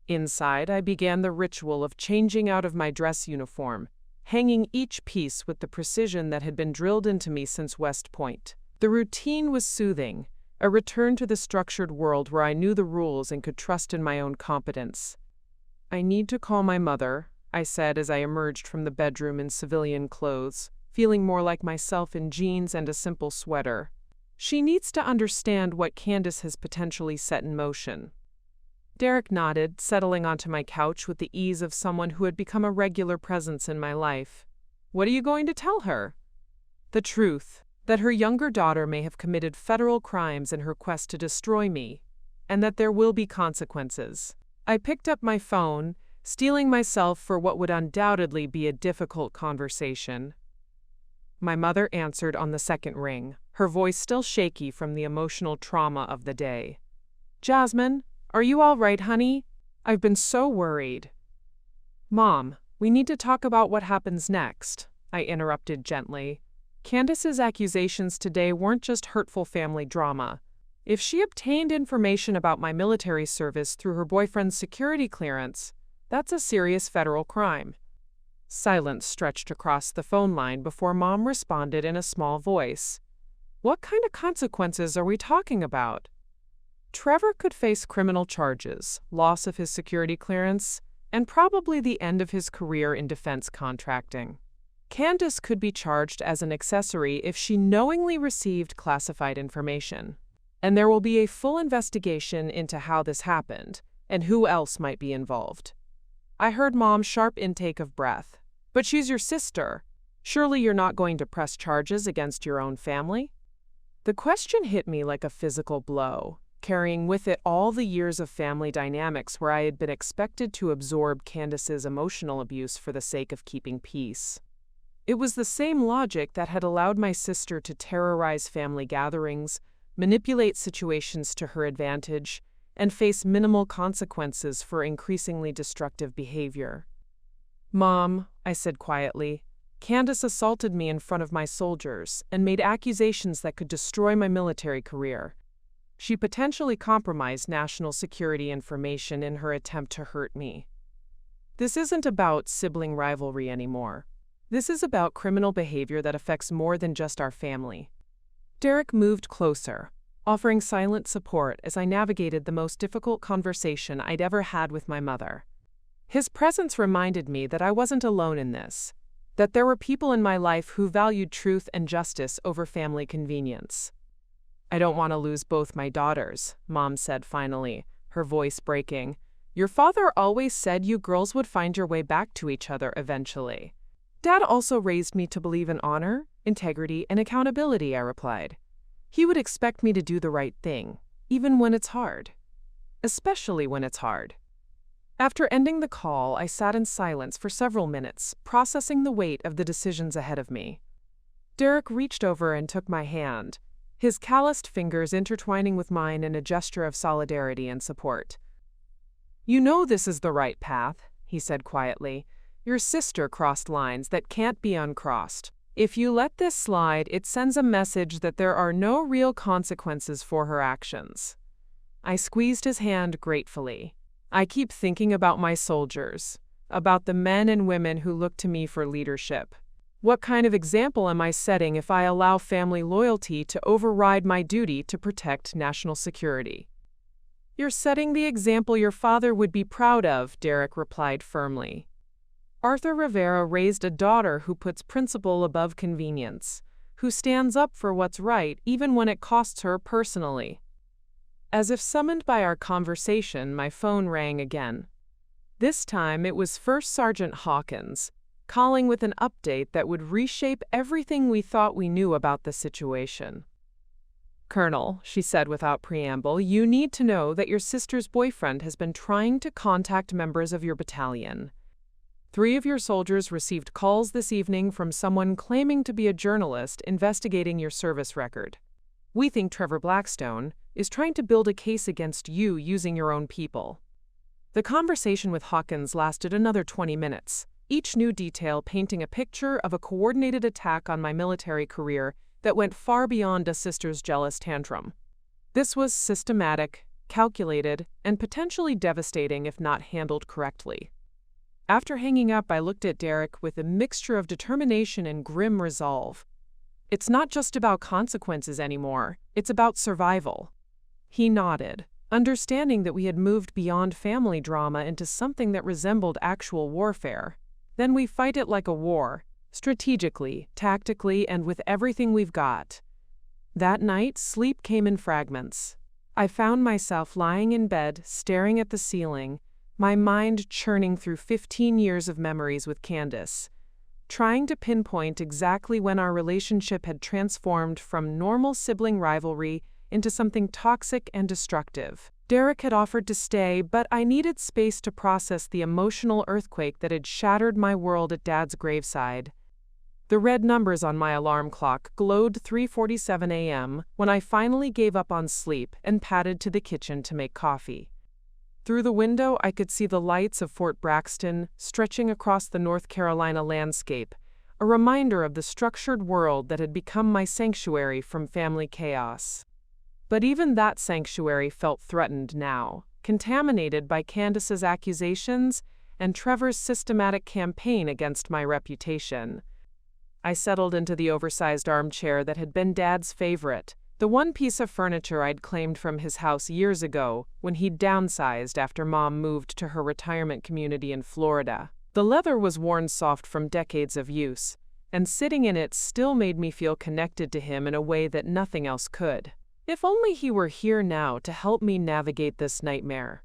Inside, I began the ritual of changing out of my dress uniform, hanging each piece with the precision that had been drilled into me since West Point. The routine was soothing, a return to the structured world where I knew the rules and could trust in my own competence. "I need to call my mother," I said as I emerged from the bedroom in civilian clothes, feeling more like myself in jeans and a simple sweater. "She needs to understand what Candace has potentially set in motion." Derek nodded, settling onto my couch with the ease of someone who had become a regular presence in my life. "What are you going to tell her?" "The truth, that her younger daughter may have committed federal crimes in her quest to destroy me, and that there will be consequences." I picked up my phone, steeling myself for what would undoubtedly be a difficult conversation. My mother answered on the second ring, her voice still shaky from the emotional trauma of the day. "Jasmine, are you all right, honey? I've been so worried." "Mom, we need to talk about what happens next," I interrupted gently. Candace's accusations today weren't just hurtful family drama. If she obtained information about my military service through her boyfriend's security clearance, that's a serious federal crime. Silence stretched across the phone line before Mom responded in a small voice. What kind of consequences are we talking about? Trevor could face criminal charges, loss of his security clearance, and probably the end of his career in defense contracting. Candace could be charged as an accessory if she knowingly received classified information. And there will be a full investigation into how this happened and who else might be involved. I heard Mom's sharp intake of breath. But she's your sister. Surely you're not going to press charges against your own family? The question hit me like a physical blow, carrying with it all the years of family dynamics where I had been expected to absorb Candace's emotional abuse for the sake of keeping peace. It was the same logic that had allowed my sister to terrorize family gatherings, manipulate situations to her advantage, and face minimal consequences for increasingly destructive behavior. Mom, I said quietly, Candace assaulted me in front of my soldiers and made accusations that could destroy my military career. She potentially compromised national security information in her attempt to hurt me. This isn't about sibling rivalry anymore. This is about criminal behavior that affects more than just our family. Derek moved closer, offering silent support as I navigated the most difficult conversation I'd ever had with my mother. His presence reminded me that I wasn't alone in this, that there were people in my life who valued truth and justice over family convenience. I don't want to lose both my daughters, Mom said finally, her voice breaking. Your father always said you girls would find your way back to each other eventually. Dad also raised me to believe in honor, integrity, and accountability, I replied. He would expect me to do the right thing, even when it's hard. Especially when it's hard. After ending the call, I sat in silence for several minutes, processing the weight of the decisions ahead of me. Derek reached over and took my hand, his calloused fingers intertwining with mine in a gesture of solidarity and support. You know this is the right path, he said quietly. Your sister crossed lines that can't be uncrossed. If you let this slide, it sends a message that there are no real consequences for her actions. I squeezed his hand gratefully. I keep thinking about my soldiers, about the men and women who look to me for leadership. What kind of example am I setting if I allow family loyalty to override my duty to protect national security? You're setting the example your father would be proud of, Derek replied firmly. Arthur Rivera raised a daughter who puts principle above convenience, who stands up for what's right even when it costs her personally. As if summoned by our conversation, my phone rang again. This time it was First Sergeant Hawkins, calling with an update that would reshape everything we thought we knew about the situation. Colonel, she said without preamble, you need to know that your sister's boyfriend has been trying to contact members of your battalion. 3 of your soldiers received calls this evening from someone claiming to be a journalist investigating your service record. We think Trevor Blackstone is trying to build a case against you using your own people. The conversation with Hawkins lasted another 20 minutes, each new detail painting a picture of a coordinated attack on my military career that went far beyond a sister's jealous tantrum. This was systematic, calculated, and potentially devastating if not handled correctly. After hanging up, I looked at Derek with a mixture of determination and grim resolve. It's not just about consequences anymore, it's about survival. He nodded, understanding that we had moved beyond family drama into something that resembled actual warfare. Then we fight it like a war, strategically, tactically, and with everything we've got. That night, sleep came in fragments. I found myself lying in bed, staring at the ceiling, my mind churning through 15 years of memories with Candace, trying to pinpoint exactly when our relationship had transformed from normal sibling rivalry into something toxic and destructive. Derek had offered to stay, but I needed space to process the emotional earthquake that had shattered my world at Dad's graveside. The red numbers on my alarm clock glowed 3:47 a.m. when I finally gave up on sleep and padded to the kitchen to make coffee. Through the window, I could see the lights of Fort Braxton stretching across the North Carolina landscape, a reminder of the structured world that had become my sanctuary from family chaos. But even that sanctuary felt threatened now, contaminated by Candace's accusations and Trevor's systematic campaign against my reputation. I settled into the oversized armchair that had been Dad's favorite, the one piece of furniture I'd claimed from his house years ago when he'd downsized after Mom moved to her retirement community in Florida. The leather was worn soft from decades of use, and sitting in it still made me feel connected to him in a way that nothing else could. If only he were here now to help me navigate this nightmare.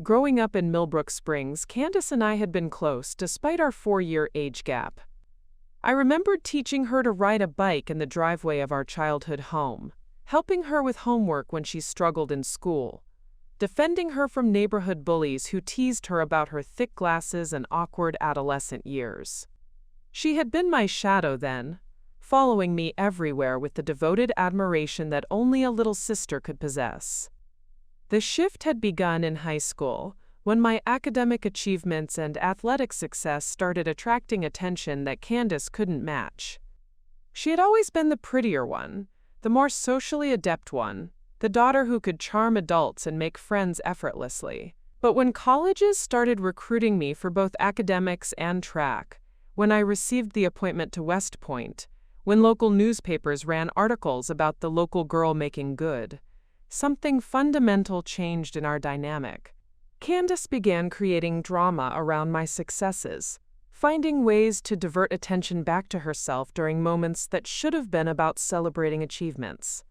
Growing up in Millbrook Springs, Candace and I had been close despite our 4-year age gap. I remembered teaching her to ride a bike in the driveway of our childhood home, helping her with homework when she struggled in school, defending her from neighborhood bullies who teased her about her thick glasses and awkward adolescent years. She had been my shadow then, following me everywhere with the devoted admiration that only a little sister could possess. The shift had begun in high school, when my academic achievements and athletic success started attracting attention that Candace couldn't match. She had always been the prettier one, the more socially adept one, the daughter who could charm adults and make friends effortlessly. But when colleges started recruiting me for both academics and track, when I received the appointment to West Point, when local newspapers ran articles about the local girl making good, something fundamental changed in our dynamic. Candace began creating drama around my successes, finding ways to divert attention back to herself during moments that should have been about celebrating achievements.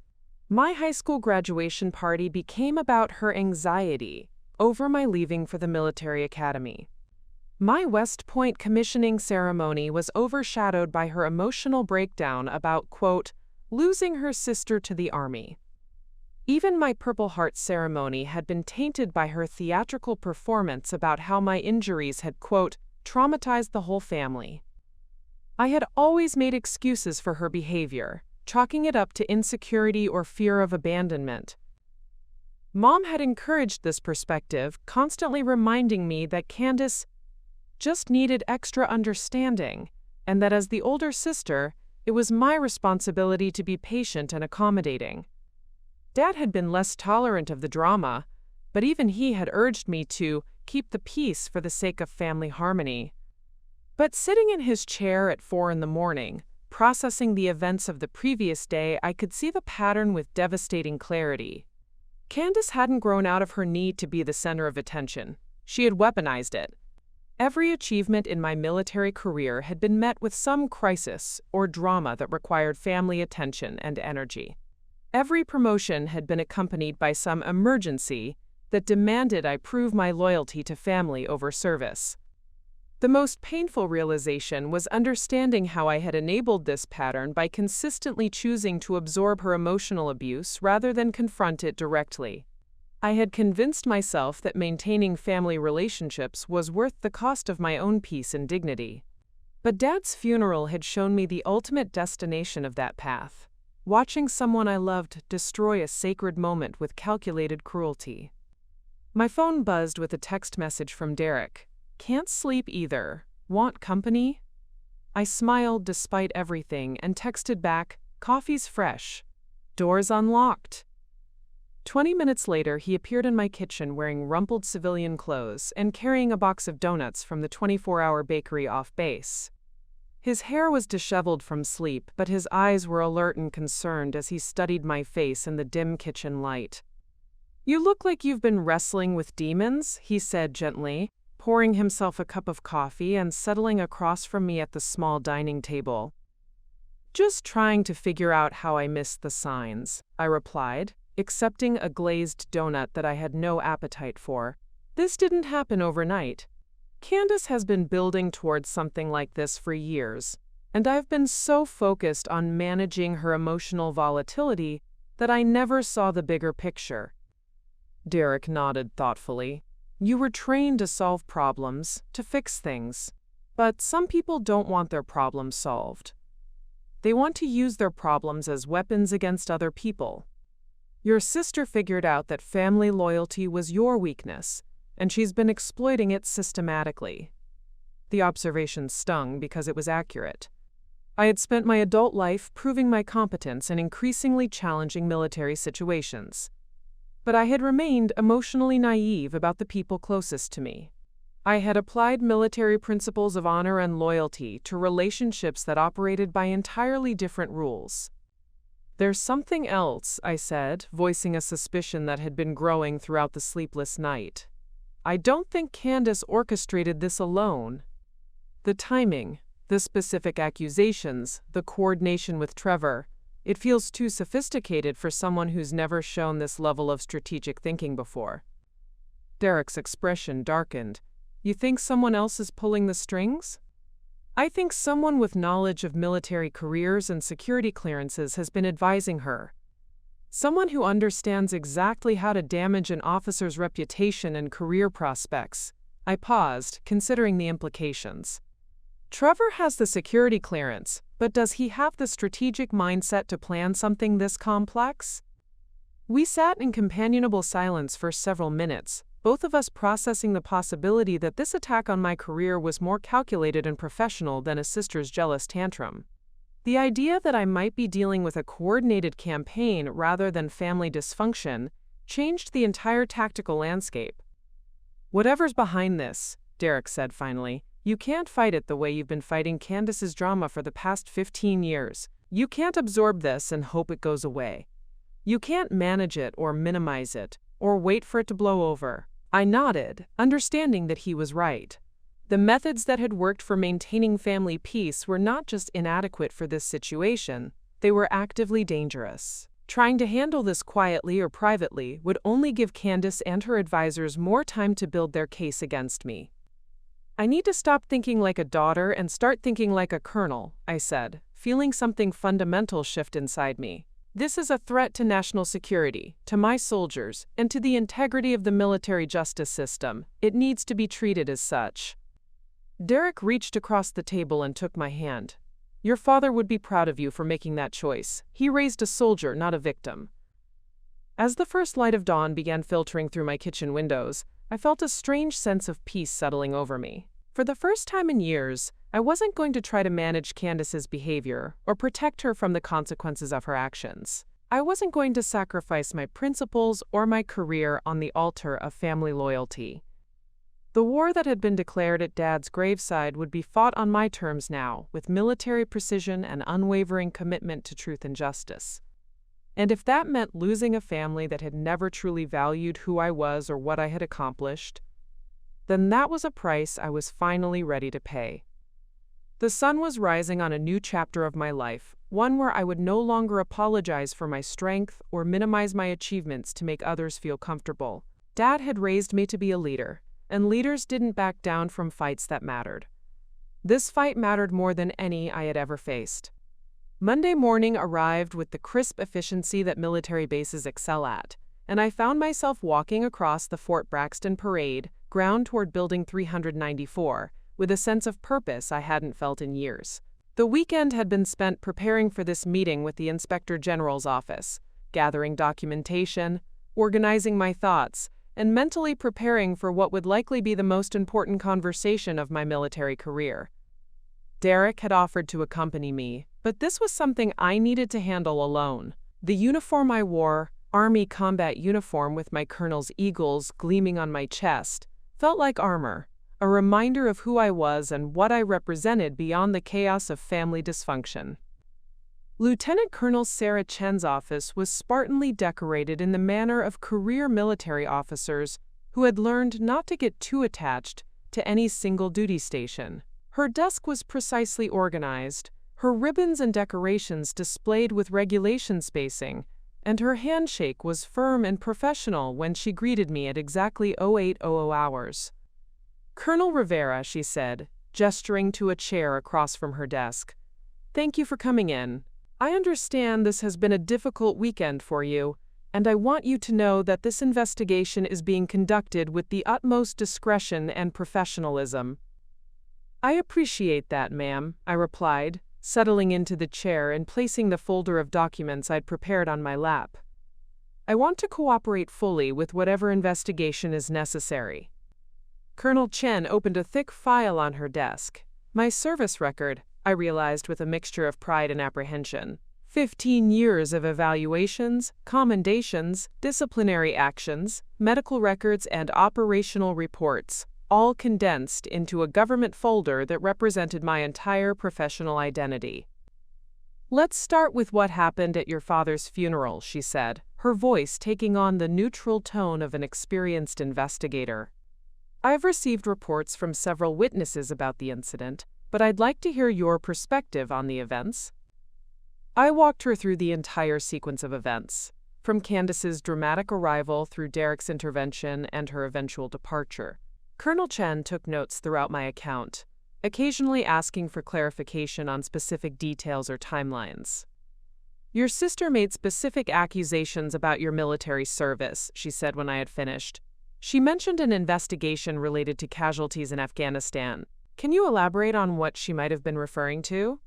My high school graduation party became about her anxiety over my leaving for the military academy. My West Point commissioning ceremony was overshadowed by her emotional breakdown about, quote, losing her sister to the Army. Even my Purple Heart ceremony had been tainted by her theatrical performance about how my injuries had, quote, traumatized the whole family. I had always made excuses for her behavior, chalking it up to insecurity or fear of abandonment. Mom had encouraged this perspective, constantly reminding me that Candace just needed extra understanding, and that as the older sister, it was my responsibility to be patient and accommodating. Dad had been less tolerant of the drama, but even he had urged me to keep the peace for the sake of family harmony. But sitting in his chair at 4 a.m, processing the events of the previous day, I could see the pattern with devastating clarity. Candace hadn't grown out of her need to be the center of attention. She had weaponized it. Every achievement in my military career had been met with some crisis or drama that required family attention and energy. Every promotion had been accompanied by some emergency that demanded I prove my loyalty to family over service. The most painful realization was understanding how I had enabled this pattern by consistently choosing to absorb her emotional abuse rather than confront it directly. I had convinced myself that maintaining family relationships was worth the cost of my own peace and dignity. But Dad's funeral had shown me the ultimate destination of that path. Watching someone I loved destroy a sacred moment with calculated cruelty. My phone buzzed with a text message from Derek. Can't sleep either. Want company? I smiled despite everything and texted back, coffee's fresh. Doors unlocked. 20 minutes later, he appeared in my kitchen wearing rumpled civilian clothes and carrying a box of donuts from the 24-hour bakery off base. His hair was disheveled from sleep, but his eyes were alert and concerned as he studied my face in the dim kitchen light. You look like you've been wrestling with demons, he said gently, pouring himself a cup of coffee and settling across from me at the small dining table. Just trying to figure out how I missed the signs, I replied, accepting a glazed donut that I had no appetite for. This didn't happen overnight. Candace has been building towards something like this for years, and I've been so focused on managing her emotional volatility that I never saw the bigger picture. Derek nodded thoughtfully. You were trained to solve problems, to fix things. But some people don't want their problems solved. They want to use their problems as weapons against other people. Your sister figured out that family loyalty was your weakness, and she's been exploiting it systematically. The observation stung because it was accurate. I had spent my adult life proving my competence in increasingly challenging military situations. But I had remained emotionally naive about the people closest to me. I had applied military principles of honor and loyalty to relationships that operated by entirely different rules. "There's something else," I said, voicing a suspicion that had been growing throughout the sleepless night. "I don't think Candace orchestrated this alone. The timing, the specific accusations, the coordination with Trevor, it feels too sophisticated for someone who's never shown this level of strategic thinking before." Derek's expression darkened. "You think someone else is pulling the strings?" "I think someone with knowledge of military careers and security clearances has been advising her. Someone who understands exactly how to damage an officer's reputation and career prospects." I paused, considering the implications. "Trevor has the security clearance, but does he have the strategic mindset to plan something this complex?" We sat in companionable silence for several minutes, both of us processing the possibility that this attack on my career was more calculated and professional than a sister's jealous tantrum. The idea that I might be dealing with a coordinated campaign rather than family dysfunction changed the entire tactical landscape. "Whatever's behind this," Derek said finally, "you can't fight it the way you've been fighting Candace's drama for the past 15 years. You can't absorb this and hope it goes away. You can't manage it or minimize it, or wait for it to blow over." I nodded, understanding that he was right. The methods that had worked for maintaining family peace were not just inadequate for this situation, they were actively dangerous. Trying to handle this quietly or privately would only give Candace and her advisors more time to build their case against me. "I need to stop thinking like a daughter and start thinking like a colonel," I said, feeling something fundamental shift inside me. "This is a threat to national security, to my soldiers, and to the integrity of the military justice system. It needs to be treated as such." Derek reached across the table and took my hand. "Your father would be proud of you for making that choice. He raised a soldier, not a victim." As the first light of dawn began filtering through my kitchen windows, I felt a strange sense of peace settling over me. For the first time in years, I wasn't going to try to manage Candace's behavior or protect her from the consequences of her actions. I wasn't going to sacrifice my principles or my career on the altar of family loyalty. The war that had been declared at Dad's graveside would be fought on my terms now, with military precision and unwavering commitment to truth and justice. And if that meant losing a family that had never truly valued who I was or what I had accomplished, then that was a price I was finally ready to pay. The sun was rising on a new chapter of my life, one where I would no longer apologize for my strength or minimize my achievements to make others feel comfortable. Dad had raised me to be a leader, and leaders didn't back down from fights that mattered. This fight mattered more than any I had ever faced. Monday morning arrived with the crisp efficiency that military bases excel at, and I found myself walking across the Fort Braxton parade ground toward Building 394, with a sense of purpose I hadn't felt in years. The weekend had been spent preparing for this meeting with the Inspector General's office, gathering documentation, organizing my thoughts, and mentally preparing for what would likely be the most important conversation of my military career. Derek had offered to accompany me, but this was something I needed to handle alone. The uniform I wore, Army combat uniform with my colonel's eagles gleaming on my chest, felt like armor, a reminder of who I was and what I represented beyond the chaos of family dysfunction. Lieutenant Colonel Sarah Chen's office was spartanly decorated in the manner of career military officers who had learned not to get too attached to any single duty station. Her desk was precisely organized, her ribbons and decorations displayed with regulation spacing, and her handshake was firm and professional when she greeted me at exactly 0800 hours. "Colonel Rivera," she said, gesturing to a chair across from her desk. "Thank you for coming in. I understand this has been a difficult weekend for you, and I want you to know that this investigation is being conducted with the utmost discretion and professionalism." "I appreciate that, ma'am," I replied, settling into the chair and placing the folder of documents I'd prepared on my lap. "I want to cooperate fully with whatever investigation is necessary." Colonel Chen opened a thick file on her desk. My service record, I realized with a mixture of pride and apprehension. 15 years of evaluations, commendations, disciplinary actions, medical records, and operational reports, all condensed into a government folder that represented my entire professional identity. "Let's start with what happened at your father's funeral," she said, her voice taking on the neutral tone of an experienced investigator. "I've received reports from several witnesses about the incident, but I'd like to hear your perspective on the events." I walked her through the entire sequence of events, from Candace's dramatic arrival through Derek's intervention and her eventual departure. Colonel Chen took notes throughout my account, occasionally asking for clarification on specific details or timelines. "Your sister made specific accusations about your military service," she said when I had finished. "She mentioned an investigation related to casualties in Afghanistan. Can you elaborate on what she might have been referring to?"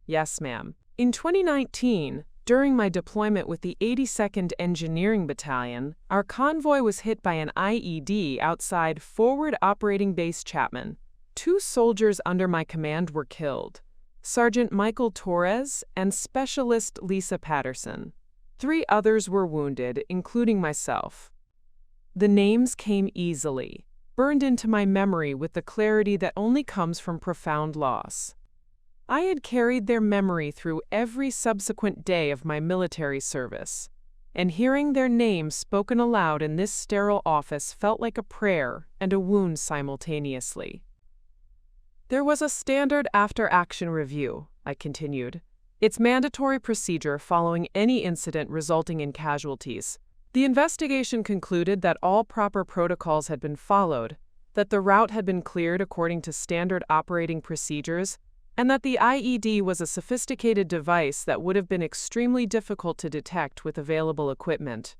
"Yes, ma'am. In 2019, during my deployment with the 82nd Engineering Battalion, our convoy was hit by an IED outside Forward Operating Base Chapman. 2 soldiers under my command were killed, Sergeant Michael Torres and Specialist Lisa Patterson. 3 others were wounded, including myself. The names came easily, burned into my memory with the clarity that only comes from profound loss. I had carried their memory through every subsequent day of my military service, and hearing their names spoken aloud in this sterile office felt like a prayer and a wound simultaneously. There was a standard after-action review," I continued. "It's mandatory procedure following any incident resulting in casualties. The investigation concluded that all proper protocols had been followed, that the route had been cleared according to standard operating procedures, and that the IED was a sophisticated device that would have been extremely difficult to detect with available equipment."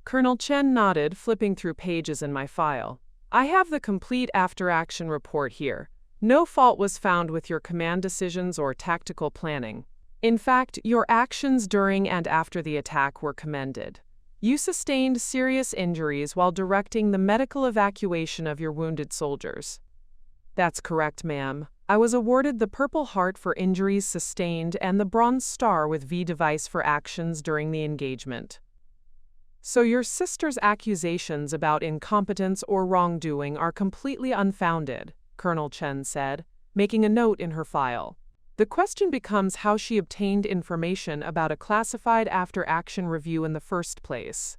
Colonel Chen nodded, flipping through pages in my file. "I have the complete after-action report here. No fault was found with your command decisions or tactical planning. In fact, your actions during and after the attack were commended. You sustained serious injuries while directing the medical evacuation of your wounded soldiers." "That's correct, ma'am. I was awarded the Purple Heart for injuries sustained and the Bronze Star with V device for actions during the engagement." "So your sister's accusations about incompetence or wrongdoing are completely unfounded," Colonel Chen said, making a note in her file. "The question becomes how she obtained information about a classified after-action review in the first place."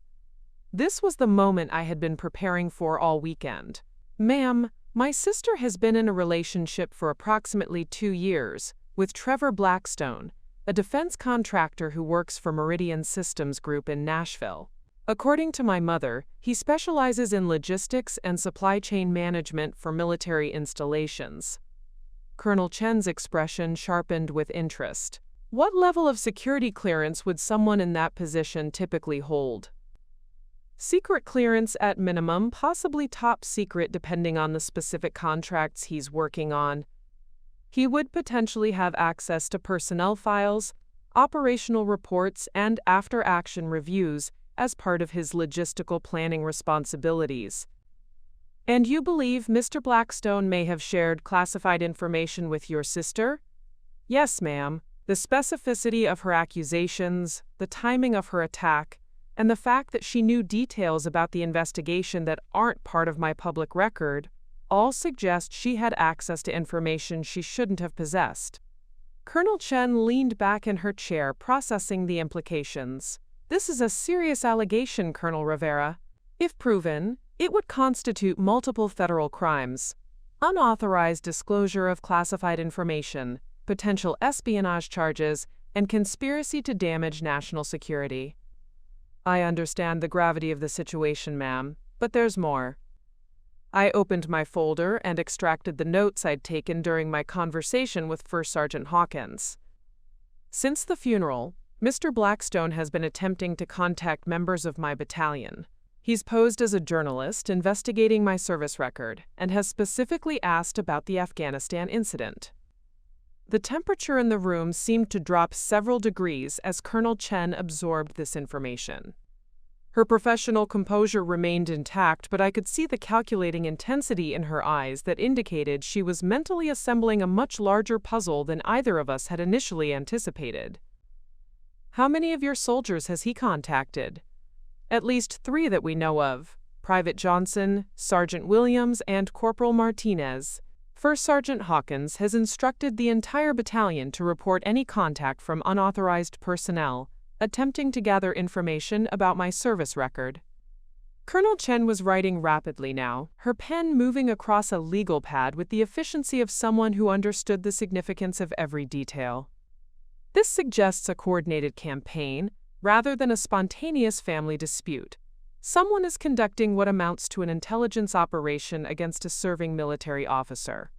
This was the moment I had been preparing for all weekend. "Ma'am, my sister has been in a relationship for approximately 2 years with Trevor Blackstone, a defense contractor who works for Meridian Systems Group in Nashville. According to my mother, he specializes in logistics and supply chain management for military installations." Colonel Chen's expression sharpened with interest. "What level of security clearance would someone in that position typically hold?" "Secret clearance at minimum, possibly top secret depending on the specific contracts he's working on. He would potentially have access to personnel files, operational reports, and after-action reviews as part of his logistical planning responsibilities." "And you believe Mr. Blackstone may have shared classified information with your sister?" "Yes, ma'am. The specificity of her accusations, the timing of her attack, and the fact that she knew details about the investigation that aren't part of my public record all suggest she had access to information she shouldn't have possessed." Colonel Chen leaned back in her chair, processing the implications. "This is a serious allegation, Colonel Rivera. If proven, it would constitute multiple federal crimes: unauthorized disclosure of classified information, potential espionage charges, and conspiracy to damage national security." "I understand the gravity of the situation, ma'am, but there's more." I opened my folder and extracted the notes I'd taken during my conversation with First Sergeant Hawkins. "Since the funeral, Mr. Blackstone has been attempting to contact members of my battalion. He's posed as a journalist investigating my service record and has specifically asked about the Afghanistan incident." The temperature in the room seemed to drop several degrees as Colonel Chen absorbed this information. Her professional composure remained intact, but I could see the calculating intensity in her eyes that indicated she was mentally assembling a much larger puzzle than either of us had initially anticipated. "How many of your soldiers has he contacted?" "At least 3 that we know of. Private Johnson, Sergeant Williams, and Corporal Martinez. First Sergeant Hawkins has instructed the entire battalion to report any contact from unauthorized personnel attempting to gather information about my service record." Colonel Chen was writing rapidly now, her pen moving across a legal pad with the efficiency of someone who understood the significance of every detail. "This suggests a coordinated campaign, rather than a spontaneous family dispute. Someone is conducting what amounts to an intelligence operation against a serving military officer."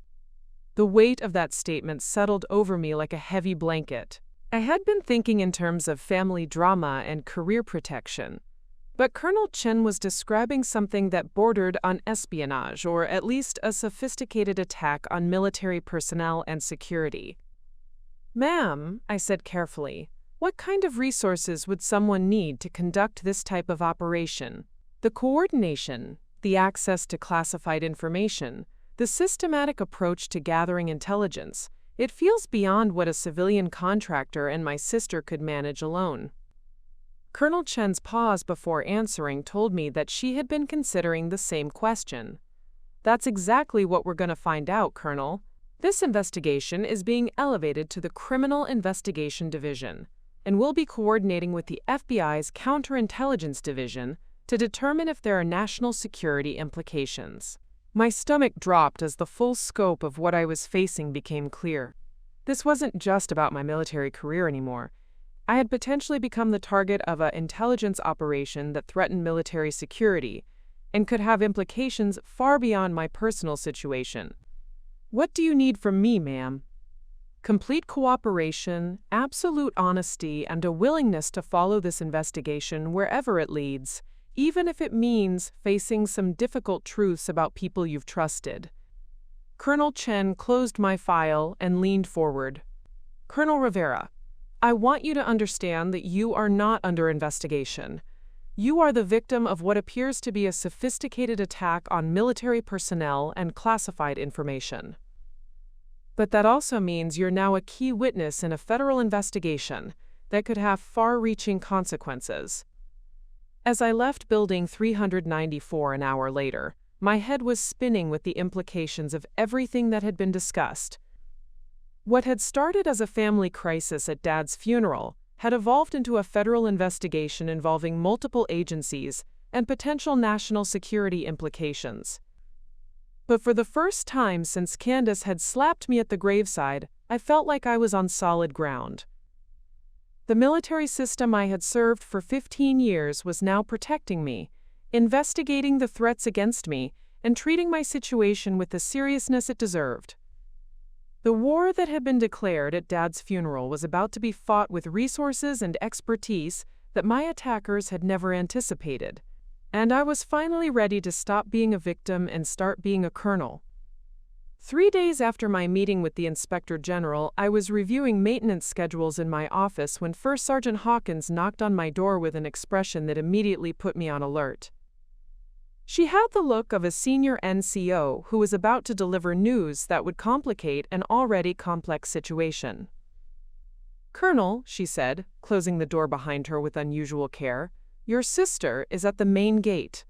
The weight of that statement settled over me like a heavy blanket. I had been thinking in terms of family drama and career protection, but Colonel Chen was describing something that bordered on espionage, or at least a sophisticated attack on military personnel and security. "Ma'am," I said carefully, "what kind of resources would someone need to conduct this type of operation? The coordination, the access to classified information, the systematic approach to gathering intelligence. It feels beyond what a civilian contractor and my sister could manage alone." Colonel Chen's pause before answering told me that she had been considering the same question. "That's exactly what we're going to find out, Colonel. This investigation is being elevated to the Criminal Investigation Division, and we'll be coordinating with the FBI's Counterintelligence Division to determine if there are national security implications." My stomach dropped as the full scope of what I was facing became clear. This wasn't just about my military career anymore. I had potentially become the target of an intelligence operation that threatened military security and could have implications far beyond my personal situation. "What do you need from me, ma'am?" "Complete cooperation, absolute honesty, and a willingness to follow this investigation wherever it leads, even if it means facing some difficult truths about people you've trusted." Colonel Chen closed my file and leaned forward. "Colonel Rivera, I want you to understand that you are not under investigation. You are the victim of what appears to be a sophisticated attack on military personnel and classified information. But that also means you're now a key witness in a federal investigation that could have far-reaching consequences." As I left Building 394 an hour later, my head was spinning with the implications of everything that had been discussed. What had started as a family crisis at Dad's funeral had evolved into a federal investigation involving multiple agencies and potential national security implications. But for the first time since Candace had slapped me at the graveside, I felt like I was on solid ground. The military system I had served for 15 years was now protecting me, investigating the threats against me, and treating my situation with the seriousness it deserved. The war that had been declared at Dad's funeral was about to be fought with resources and expertise that my attackers had never anticipated, and I was finally ready to stop being a victim and start being a colonel. 3 days after my meeting with the Inspector General, I was reviewing maintenance schedules in my office when First Sergeant Hawkins knocked on my door with an expression that immediately put me on alert. She had the look of a senior NCO who was about to deliver news that would complicate an already complex situation. "Colonel," she said, closing the door behind her with unusual care, "your sister is at the main gate.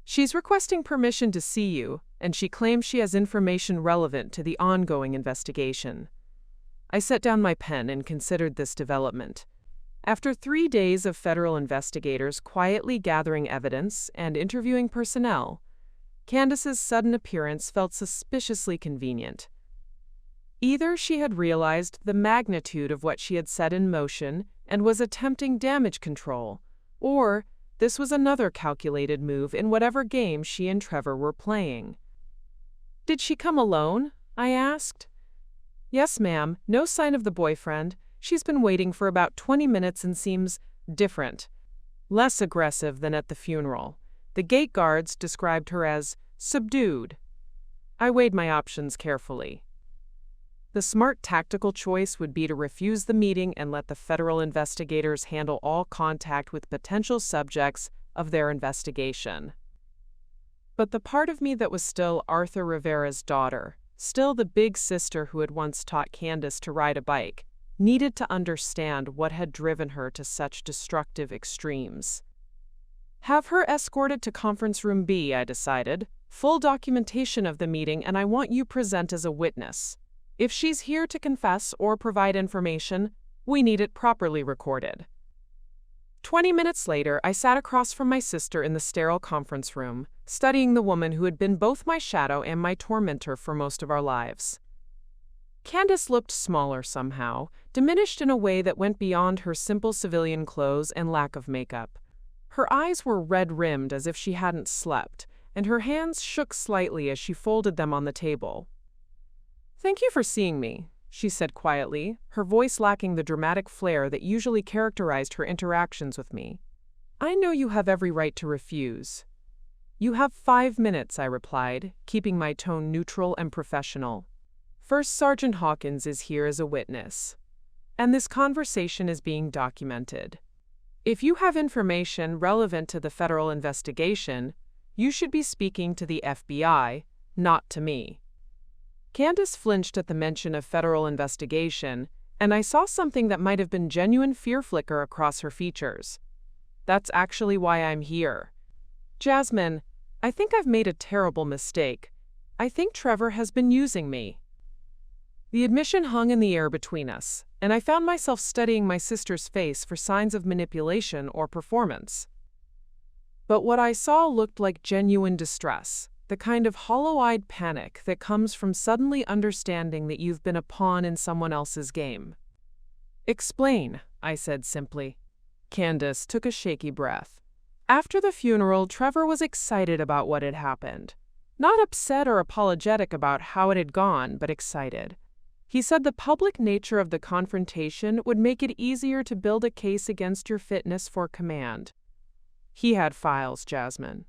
She's requesting permission to see you, and she claims she has information relevant to the ongoing investigation." I set down my pen and considered this development. After 3 days of federal investigators quietly gathering evidence and interviewing personnel, Candace's sudden appearance felt suspiciously convenient. Either she had realized the magnitude of what she had set in motion and was attempting damage control, or this was another calculated move in whatever game she and Trevor were playing. "Did she come alone?" I asked. "Yes, ma'am. No sign of the boyfriend. She's been waiting for about 20 minutes and seems different. Less aggressive than at the funeral. The gate guards described her as subdued." I weighed my options carefully. The smart tactical choice would be to refuse the meeting and let the federal investigators handle all contact with potential subjects of their investigation. But the part of me that was still Arthur Rivera's daughter, still the big sister who had once taught Candace to ride a bike, needed to understand what had driven her to such destructive extremes. Have her escorted to conference room B, I decided. Full documentation of the meeting, and I want you present as a witness. If she's here to confess or provide information, we need it properly recorded. 20 minutes later, I sat across from my sister in the sterile conference room, studying the woman who had been both my shadow and my tormentor for most of our lives. Candace looked smaller somehow, diminished in a way that went beyond her simple civilian clothes and lack of makeup. Her eyes were red-rimmed as if she hadn't slept, and her hands shook slightly as she folded them on the table. "Thank you for seeing me," she said quietly, her voice lacking the dramatic flair that usually characterized her interactions with me. "I know you have every right to refuse." "You have 5 minutes," I replied, keeping my tone neutral and professional. "First Sergeant Hawkins is here as a witness, and this conversation is being documented. If you have information relevant to the federal investigation, you should be speaking to the FBI, not to me." Candace flinched at the mention of federal investigation, and I saw something that might have been genuine fear flicker across her features. "That's actually why I'm here. Jasmine, I think I've made a terrible mistake. I think Trevor has been using me." The admission hung in the air between us, and I found myself studying my sister's face for signs of manipulation or performance. But what I saw looked like genuine distress, the kind of hollow-eyed panic that comes from suddenly understanding that you've been a pawn in someone else's game. "Explain," I said simply. Candace took a shaky breath. After the funeral, Trevor was excited about what had happened. Not upset or apologetic about how it had gone, but excited. He said the public nature of the confrontation would make it easier to build a case against your fitness for command. He had files, Jasmine.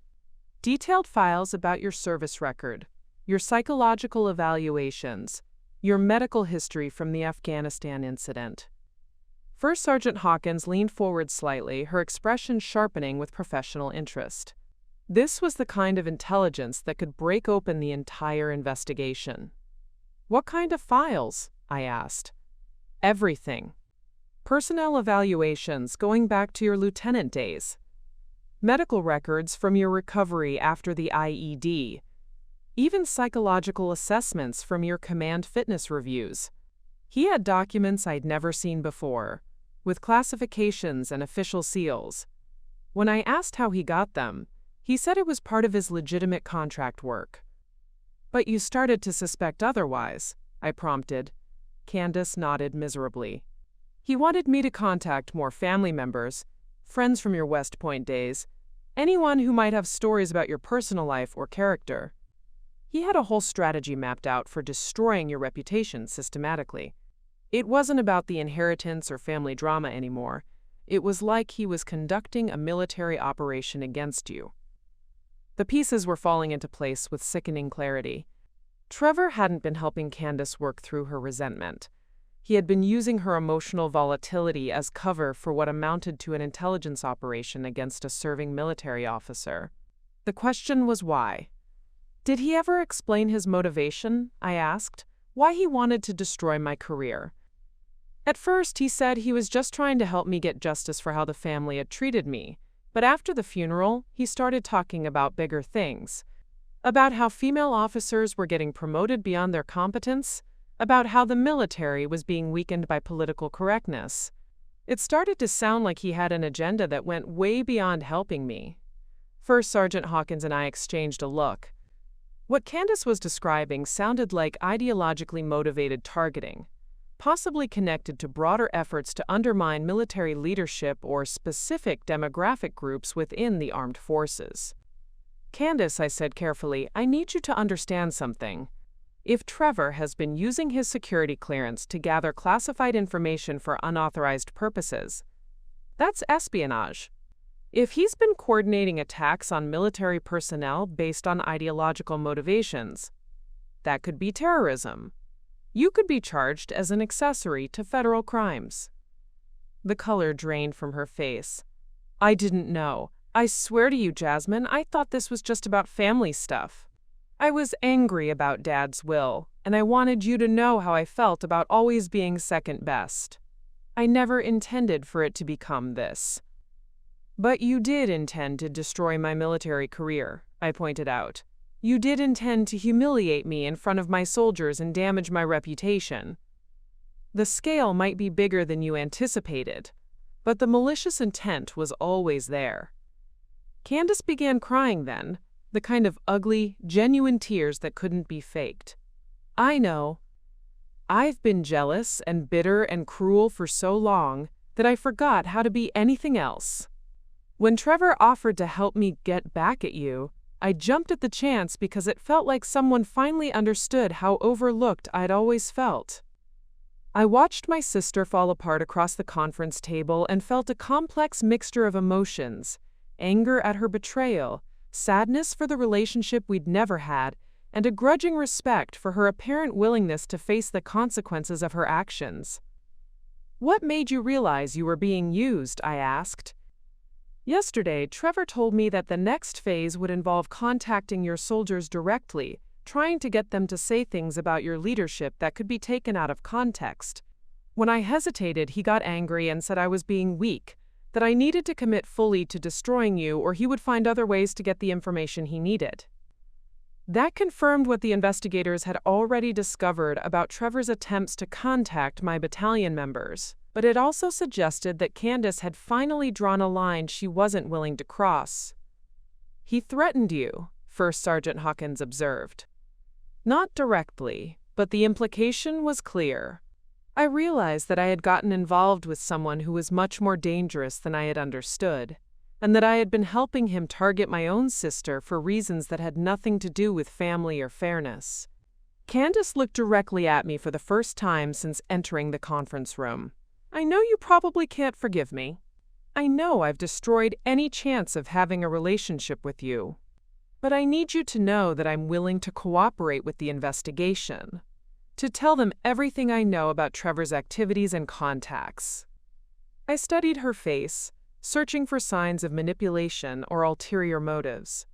Detailed files about your service record, your psychological evaluations, your medical history from the Afghanistan incident. First Sergeant Hawkins leaned forward slightly, her expression sharpening with professional interest. This was the kind of intelligence that could break open the entire investigation. "What kind of files?" I asked. "Everything. Personnel evaluations going back to your lieutenant days. Medical records from your recovery after the IED. Even psychological assessments from your command fitness reviews." He had documents I'd never seen before, with classifications and official seals. When I asked how he got them, he said it was part of his legitimate contract work. "But you started to suspect otherwise," I prompted. Candace nodded miserably. "He wanted me to contact more family members, friends from your West Point days, anyone who might have stories about your personal life or character. He had a whole strategy mapped out for destroying your reputation systematically. It wasn't about the inheritance or family drama anymore. It was like he was conducting a military operation against you." The pieces were falling into place with sickening clarity. Trevor hadn't been helping Candace work through her resentment. He had been using her emotional volatility as cover for what amounted to an intelligence operation against a serving military officer. The question was why. "Did he ever explain his motivation?" I asked. "Why he wanted to destroy my career?" "At first, he said he was just trying to help me get justice for how the family had treated me. But after the funeral, he started talking about bigger things. About how female officers were getting promoted beyond their competence. About how the military was being weakened by political correctness. It started to sound like he had an agenda that went way beyond helping me." First Sergeant Hawkins and I exchanged a look. What Candace was describing sounded like ideologically motivated targeting, possibly connected to broader efforts to undermine military leadership or specific demographic groups within the armed forces. "Candace," I said carefully, "I need you to understand something. If Trevor has been using his security clearance to gather classified information for unauthorized purposes, that's espionage. If he's been coordinating attacks on military personnel based on ideological motivations, that could be terrorism. You could be charged as an accessory to federal crimes." The color drained from her face. "I didn't know. I swear to you, Jasmine, I thought this was just about family stuff. I was angry about Dad's will, and I wanted you to know how I felt about always being second best. I never intended for it to become this. But you did intend to destroy my military career, I pointed out. You did intend to humiliate me in front of my soldiers and damage my reputation. The scale might be bigger than you anticipated, but the malicious intent was always there. Candace began crying then, the kind of ugly, genuine tears that couldn't be faked. I know. I've been jealous and bitter and cruel for so long that I forgot how to be anything else. When Trevor offered to help me get back at you, I jumped at the chance because it felt like someone finally understood how overlooked I'd always felt. I watched my sister fall apart across the conference table and felt a complex mixture of emotions: anger at her betrayal, sadness for the relationship we'd never had, and a grudging respect for her apparent willingness to face the consequences of her actions. "What made you realize you were being used?" I asked. "Yesterday, Trevor told me that the next phase would involve contacting your soldiers directly, trying to get them to say things about your leadership that could be taken out of context. When I hesitated, he got angry and said I was being weak, that I needed to commit fully to destroying you or he would find other ways to get the information he needed." That confirmed what the investigators had already discovered about Trevor's attempts to contact my battalion members, but it also suggested that Candace had finally drawn a line she wasn't willing to cross. "He threatened you," First Sergeant Hawkins observed. "Not directly, but the implication was clear. I realized that I had gotten involved with someone who was much more dangerous than I had understood, and that I had been helping him target my own sister for reasons that had nothing to do with family or fairness." Candace looked directly at me for the first time since entering the conference room. "I know you probably can't forgive me. I know I've destroyed any chance of having a relationship with you. But I need you to know that I'm willing to cooperate with the investigation, to tell them everything I know about Trevor's activities and contacts." I studied her face, searching for signs of manipulation or ulterior motives.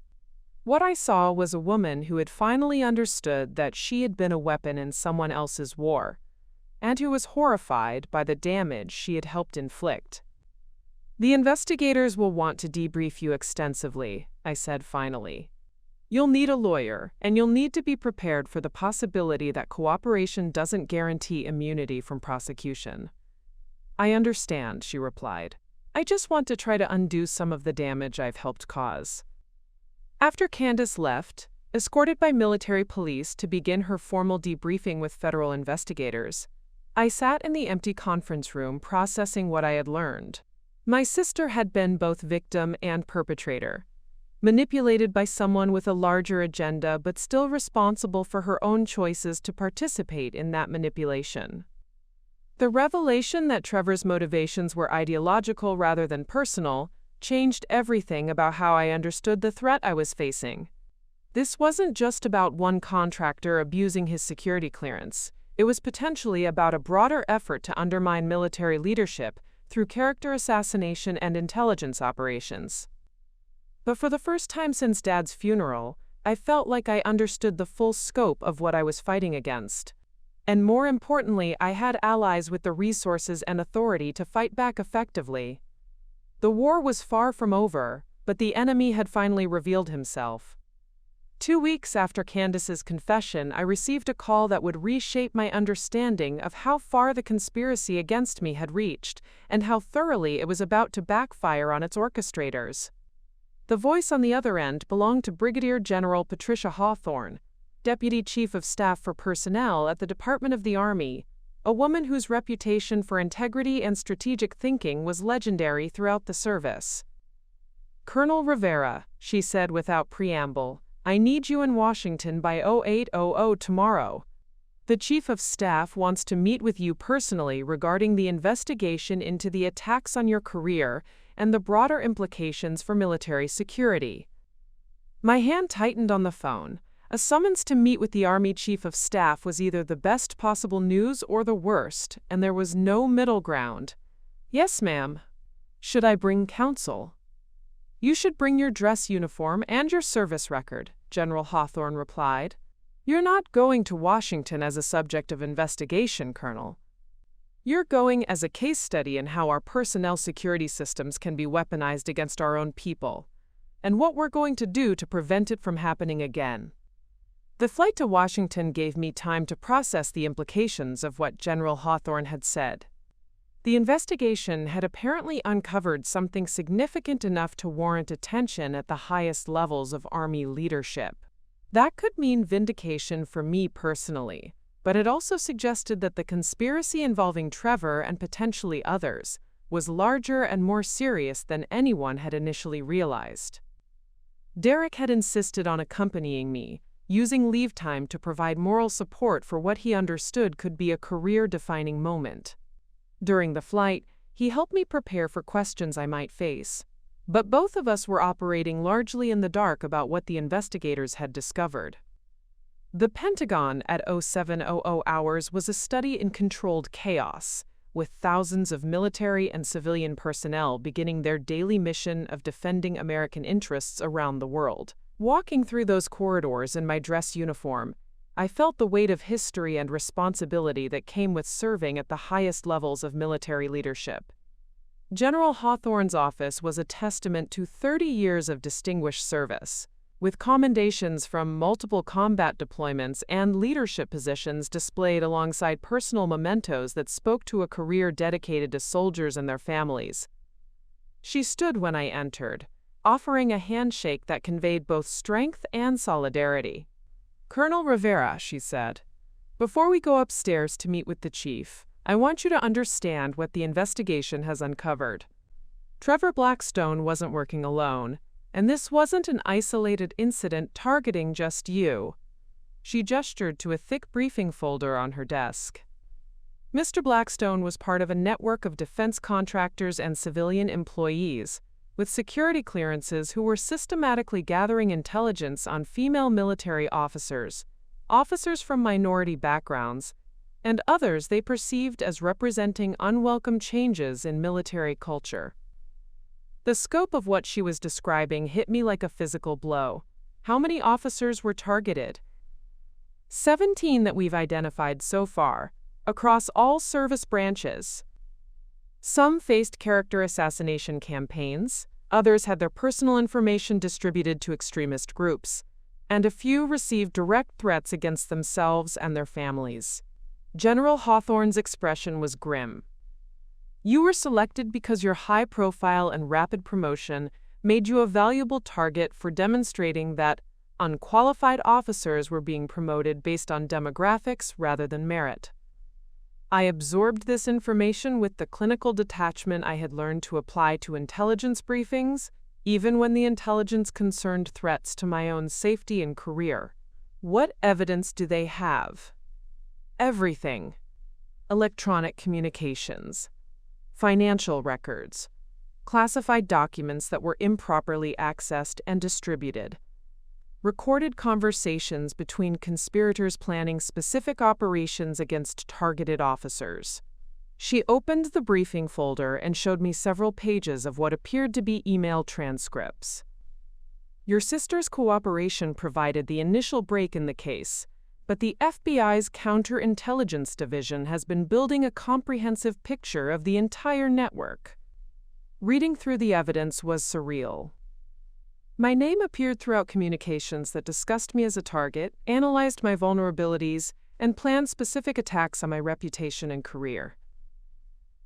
What I saw was a woman who had finally understood that she had been a weapon in someone else's war, and who was horrified by the damage she had helped inflict. "The investigators will want to debrief you extensively," I said finally. "You'll need a lawyer, and you'll need to be prepared for the possibility that cooperation doesn't guarantee immunity from prosecution." "I understand," she replied. "I just want to try to undo some of the damage I've helped cause." After Candace left, escorted by military police to begin her formal debriefing with federal investigators, I sat in the empty conference room processing what I had learned. My sister had been both victim and perpetrator, manipulated by someone with a larger agenda but still responsible for her own choices to participate in that manipulation. The revelation that Trevor's motivations were ideological rather than personal changed everything about how I understood the threat I was facing. This wasn't just about one contractor abusing his security clearance. It was potentially about a broader effort to undermine military leadership through character assassination and intelligence operations. But for the first time since Dad's funeral, I felt like I understood the full scope of what I was fighting against. And more importantly, I had allies with the resources and authority to fight back effectively. The war was far from over, but the enemy had finally revealed himself. 2 weeks after Candace's confession, I received a call that would reshape my understanding of how far the conspiracy against me had reached, and how thoroughly it was about to backfire on its orchestrators. The voice on the other end belonged to Brigadier General Patricia Hawthorne, Deputy Chief of Staff for Personnel at the Department of the Army, a woman whose reputation for integrity and strategic thinking was legendary throughout the service. "Colonel Rivera," she said without preamble, "I need you in Washington by 0800 tomorrow. The Chief of Staff wants to meet with you personally regarding the investigation into the attacks on your career and the broader implications for military security." My hand tightened on the phone. A summons to meet with the Army Chief of Staff was either the best possible news or the worst, and there was no middle ground. "Yes, ma'am." "Should I bring counsel?" "You should bring your dress uniform and your service record," General Hawthorne replied. "You're not going to Washington as a subject of investigation, Colonel. You're going as a case study in how our personnel security systems can be weaponized against our own people, and what we're going to do to prevent it from happening again." The flight to Washington gave me time to process the implications of what General Hawthorne had said. The investigation had apparently uncovered something significant enough to warrant attention at the highest levels of Army leadership. That could mean vindication for me personally, but it also suggested that the conspiracy involving Trevor and potentially others was larger and more serious than anyone had initially realized. Derek had insisted on accompanying me, using leave time to provide moral support for what he understood could be a career-defining moment. During the flight, he helped me prepare for questions I might face, but both of us were operating largely in the dark about what the investigators had discovered. The Pentagon at 0700 hours was a study in controlled chaos, with thousands of military and civilian personnel beginning their daily mission of defending American interests around the world. Walking through those corridors in my dress uniform, I felt the weight of history and responsibility that came with serving at the highest levels of military leadership. General Hawthorne's office was a testament to 30 years of distinguished service, with commendations from multiple combat deployments and leadership positions displayed alongside personal mementos that spoke to a career dedicated to soldiers and their families. She stood when I entered, offering a handshake that conveyed both strength and solidarity. "Colonel Rivera," she said, "before we go upstairs to meet with the chief, I want you to understand what the investigation has uncovered. Trevor Blackstone wasn't working alone, and this wasn't an isolated incident targeting just you." She gestured to a thick briefing folder on her desk. Mr. Blackstone was part of a network of defense contractors and civilian employees, with security clearances who were systematically gathering intelligence on female military officers, officers from minority backgrounds, and others they perceived as representing unwelcome changes in military culture. The scope of what she was describing hit me like a physical blow. How many officers were targeted? 17 that we've identified so far, across all service branches. Some faced character assassination campaigns, others had their personal information distributed to extremist groups, and a few received direct threats against themselves and their families. General Hawthorne's expression was grim. "You were selected because your high profile and rapid promotion made you a valuable target for demonstrating that unqualified officers were being promoted based on demographics rather than merit." I absorbed this information with the clinical detachment I had learned to apply to intelligence briefings, even when the intelligence concerned threats to my own safety and career. What evidence do they have? Everything. Electronic communications, financial records, classified documents that were improperly accessed and distributed, recorded conversations between conspirators planning specific operations against targeted officers. She opened the briefing folder and showed me several pages of what appeared to be email transcripts. "Your sister's cooperation provided the initial break in the case, but the FBI's Counterintelligence Division has been building a comprehensive picture of the entire network." Reading through the evidence was surreal. My name appeared throughout communications that discussed me as a target, analyzed my vulnerabilities, and planned specific attacks on my reputation and career.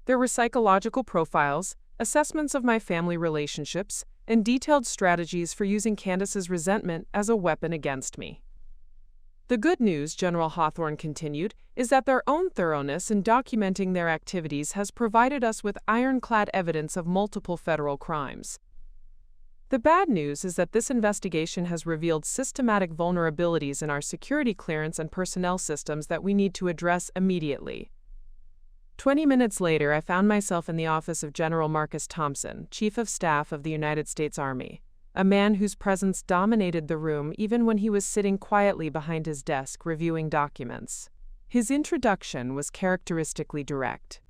There were psychological profiles, assessments of my family relationships, and detailed strategies for using Candace's resentment as a weapon against me. "The good news," General Hawthorne continued, "is that their own thoroughness in documenting their activities has provided us with ironclad evidence of multiple federal crimes. The bad news is that this investigation has revealed systematic vulnerabilities in our security clearance and personnel systems that we need to address immediately." 20 minutes later, I found myself in the office of General Marcus Thompson, Chief of Staff of the United States Army, a man whose presence dominated the room even when he was sitting quietly behind his desk reviewing documents. His introduction was characteristically direct.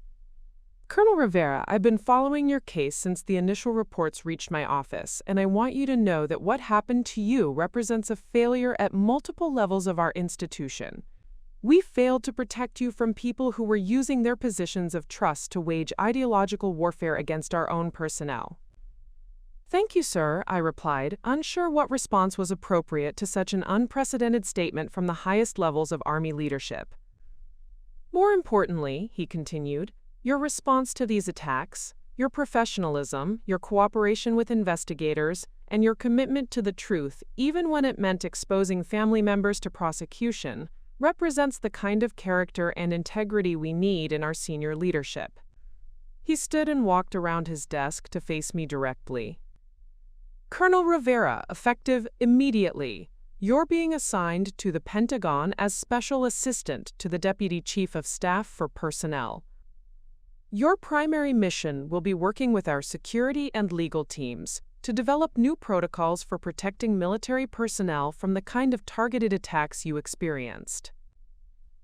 Colonel Rivera, I've been following your case since the initial reports reached my office, and I want you to know that what happened to you represents a failure at multiple levels of our institution. We failed to protect you from people who were using their positions of trust to wage ideological warfare against our own personnel. Thank you, sir, I replied, unsure what response was appropriate to such an unprecedented statement from the highest levels of Army leadership. More importantly, he continued, your response to these attacks, your professionalism, your cooperation with investigators, and your commitment to the truth, even when it meant exposing family members to prosecution, represents the kind of character and integrity we need in our senior leadership. He stood and walked around his desk to face me directly. Colonel Rivera, effective immediately. You're being assigned to the Pentagon as Special Assistant to the Deputy Chief of Staff for Personnel. Your primary mission will be working with our security and legal teams to develop new protocols for protecting military personnel from the kind of targeted attacks you experienced.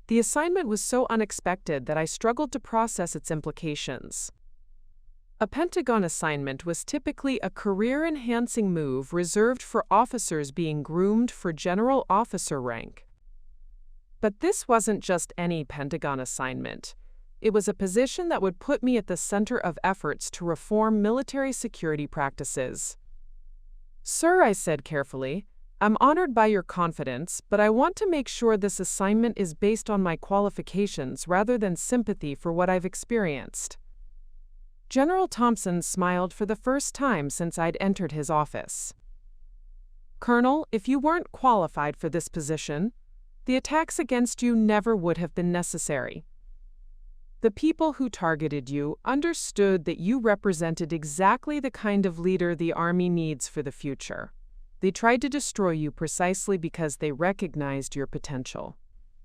The assignment was so unexpected that I struggled to process its implications. A Pentagon assignment was typically a career-enhancing move reserved for officers being groomed for general officer rank. But this wasn't just any Pentagon assignment. It was a position that would put me at the center of efforts to reform military security practices. Sir, I said carefully, I'm honored by your confidence, but I want to make sure this assignment is based on my qualifications rather than sympathy for what I've experienced. General Thompson smiled for the first time since I'd entered his office. Colonel, if you weren't qualified for this position, the attacks against you never would have been necessary. The people who targeted you understood that you represented exactly the kind of leader the Army needs for the future. They tried to destroy you precisely because they recognized your potential.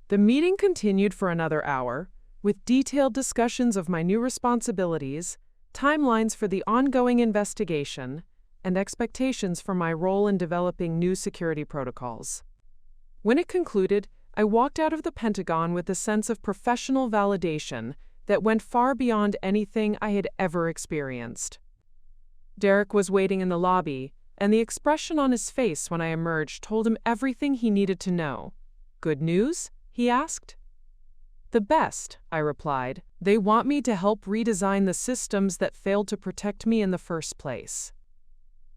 The meeting continued for another hour, with detailed discussions of my new responsibilities, timelines for the ongoing investigation, and expectations for my role in developing new security protocols. When it concluded, I walked out of the Pentagon with a sense of professional validation that went far beyond anything I had ever experienced. Derek was waiting in the lobby, and the expression on his face when I emerged told him everything he needed to know. Good news? He asked. The best, I replied. They want me to help redesign the systems that failed to protect me in the first place.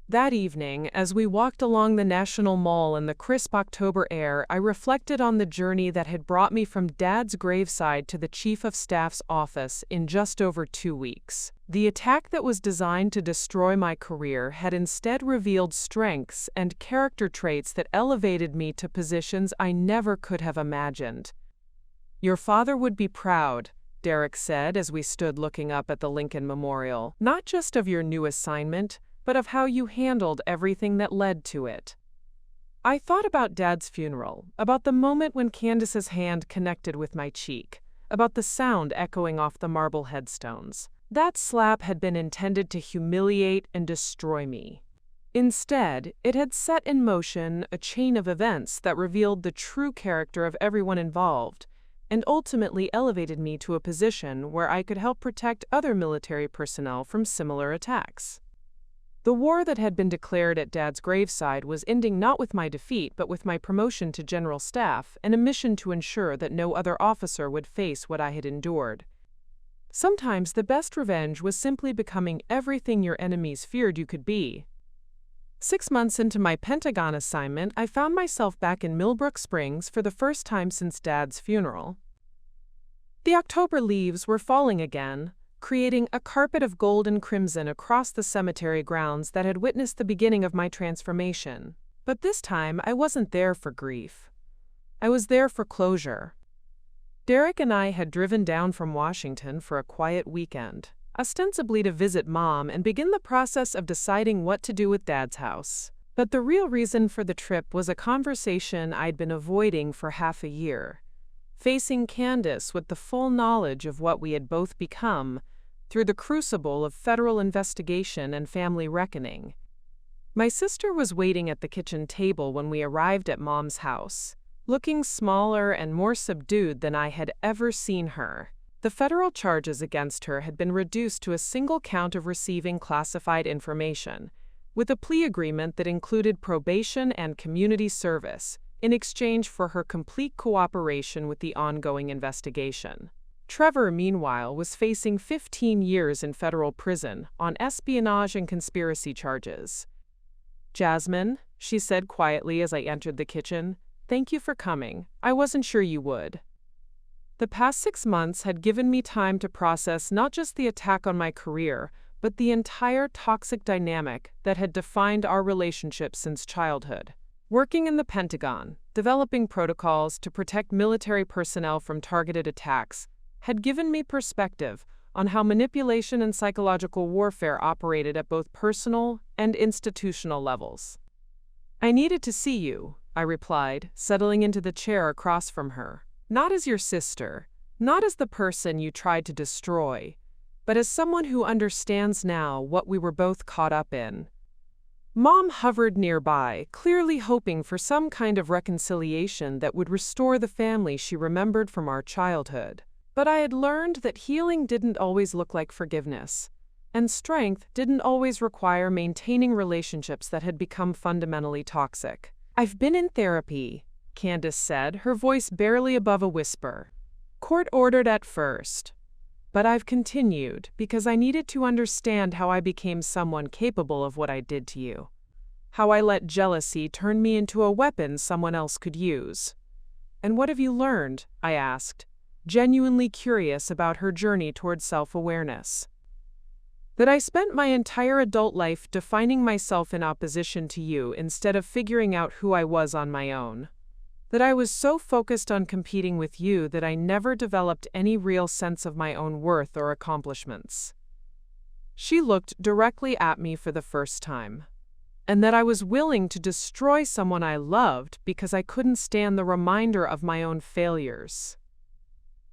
That evening, as we walked along the National Mall in the crisp October air, I reflected on the journey that had brought me from Dad's graveside to the Chief of Staff's office in just over 2 weeks. The attack that was designed to destroy my career had instead revealed strengths and character traits that elevated me to positions I never could have imagined. Your father would be proud, Derek said as we stood looking up at the Lincoln Memorial, not just of your new assignment, but of how you handled everything that led to it. I thought about Dad's funeral, about the moment when Candace's hand connected with my cheek, about the sound echoing off the marble headstones. That slap had been intended to humiliate and destroy me. Instead, it had set in motion a chain of events that revealed the true character of everyone involved, and ultimately elevated me to a position where I could help protect other military personnel from similar attacks. The war that had been declared at Dad's graveside was ending not with my defeat but with my promotion to General Staff and a mission to ensure that no other officer would face what I had endured. Sometimes the best revenge was simply becoming everything your enemies feared you could be. 6 months into my Pentagon assignment, I found myself back in Millbrook Springs for the first time since Dad's funeral. The October leaves were falling again, creating a carpet of gold and crimson across the cemetery grounds that had witnessed the beginning of my transformation. But this time, I wasn't there for grief. I was there for closure. Derek and I had driven down from Washington for a quiet weekend, ostensibly to visit Mom and begin the process of deciding what to do with Dad's house. But the real reason for the trip was a conversation I'd been avoiding for half a year. Facing Candace with the full knowledge of what we had both become through the crucible of federal investigation and family reckoning. My sister was waiting at the kitchen table when we arrived at Mom's house, looking smaller and more subdued than I had ever seen her. The federal charges against her had been reduced to a single count of receiving classified information, with a plea agreement that included probation and community service, in exchange for her complete cooperation with the ongoing investigation. Trevor, meanwhile, was facing 15 years in federal prison on espionage and conspiracy charges. "Jasmine," she said quietly as I entered the kitchen, "thank you for coming. I wasn't sure you would." The past 6 months had given me time to process not just the attack on my career, but the entire toxic dynamic that had defined our relationship since childhood. Working in the Pentagon, developing protocols to protect military personnel from targeted attacks, had given me perspective on how manipulation and psychological warfare operated at both personal and institutional levels. "I needed to see you," I replied, settling into the chair across from her. "Not as your sister, not as the person you tried to destroy, but as someone who understands now what we were both caught up in." Mom hovered nearby, clearly hoping for some kind of reconciliation that would restore the family she remembered from our childhood. But I had learned that healing didn't always look like forgiveness, and strength didn't always require maintaining relationships that had become fundamentally toxic. "I've been in therapy," Candace said, her voice barely above a whisper. "Court-ordered at first. But I've continued because I needed to understand how I became someone capable of what I did to you. How I let jealousy turn me into a weapon someone else could use." "And what have you learned?" I asked, genuinely curious about her journey toward self-awareness. "That I spent my entire adult life defining myself in opposition to you instead of figuring out who I was on my own. That I was so focused on competing with you that I never developed any real sense of my own worth or accomplishments." She looked directly at me for the first time. "And that I was willing to destroy someone I loved because I couldn't stand the reminder of my own failures."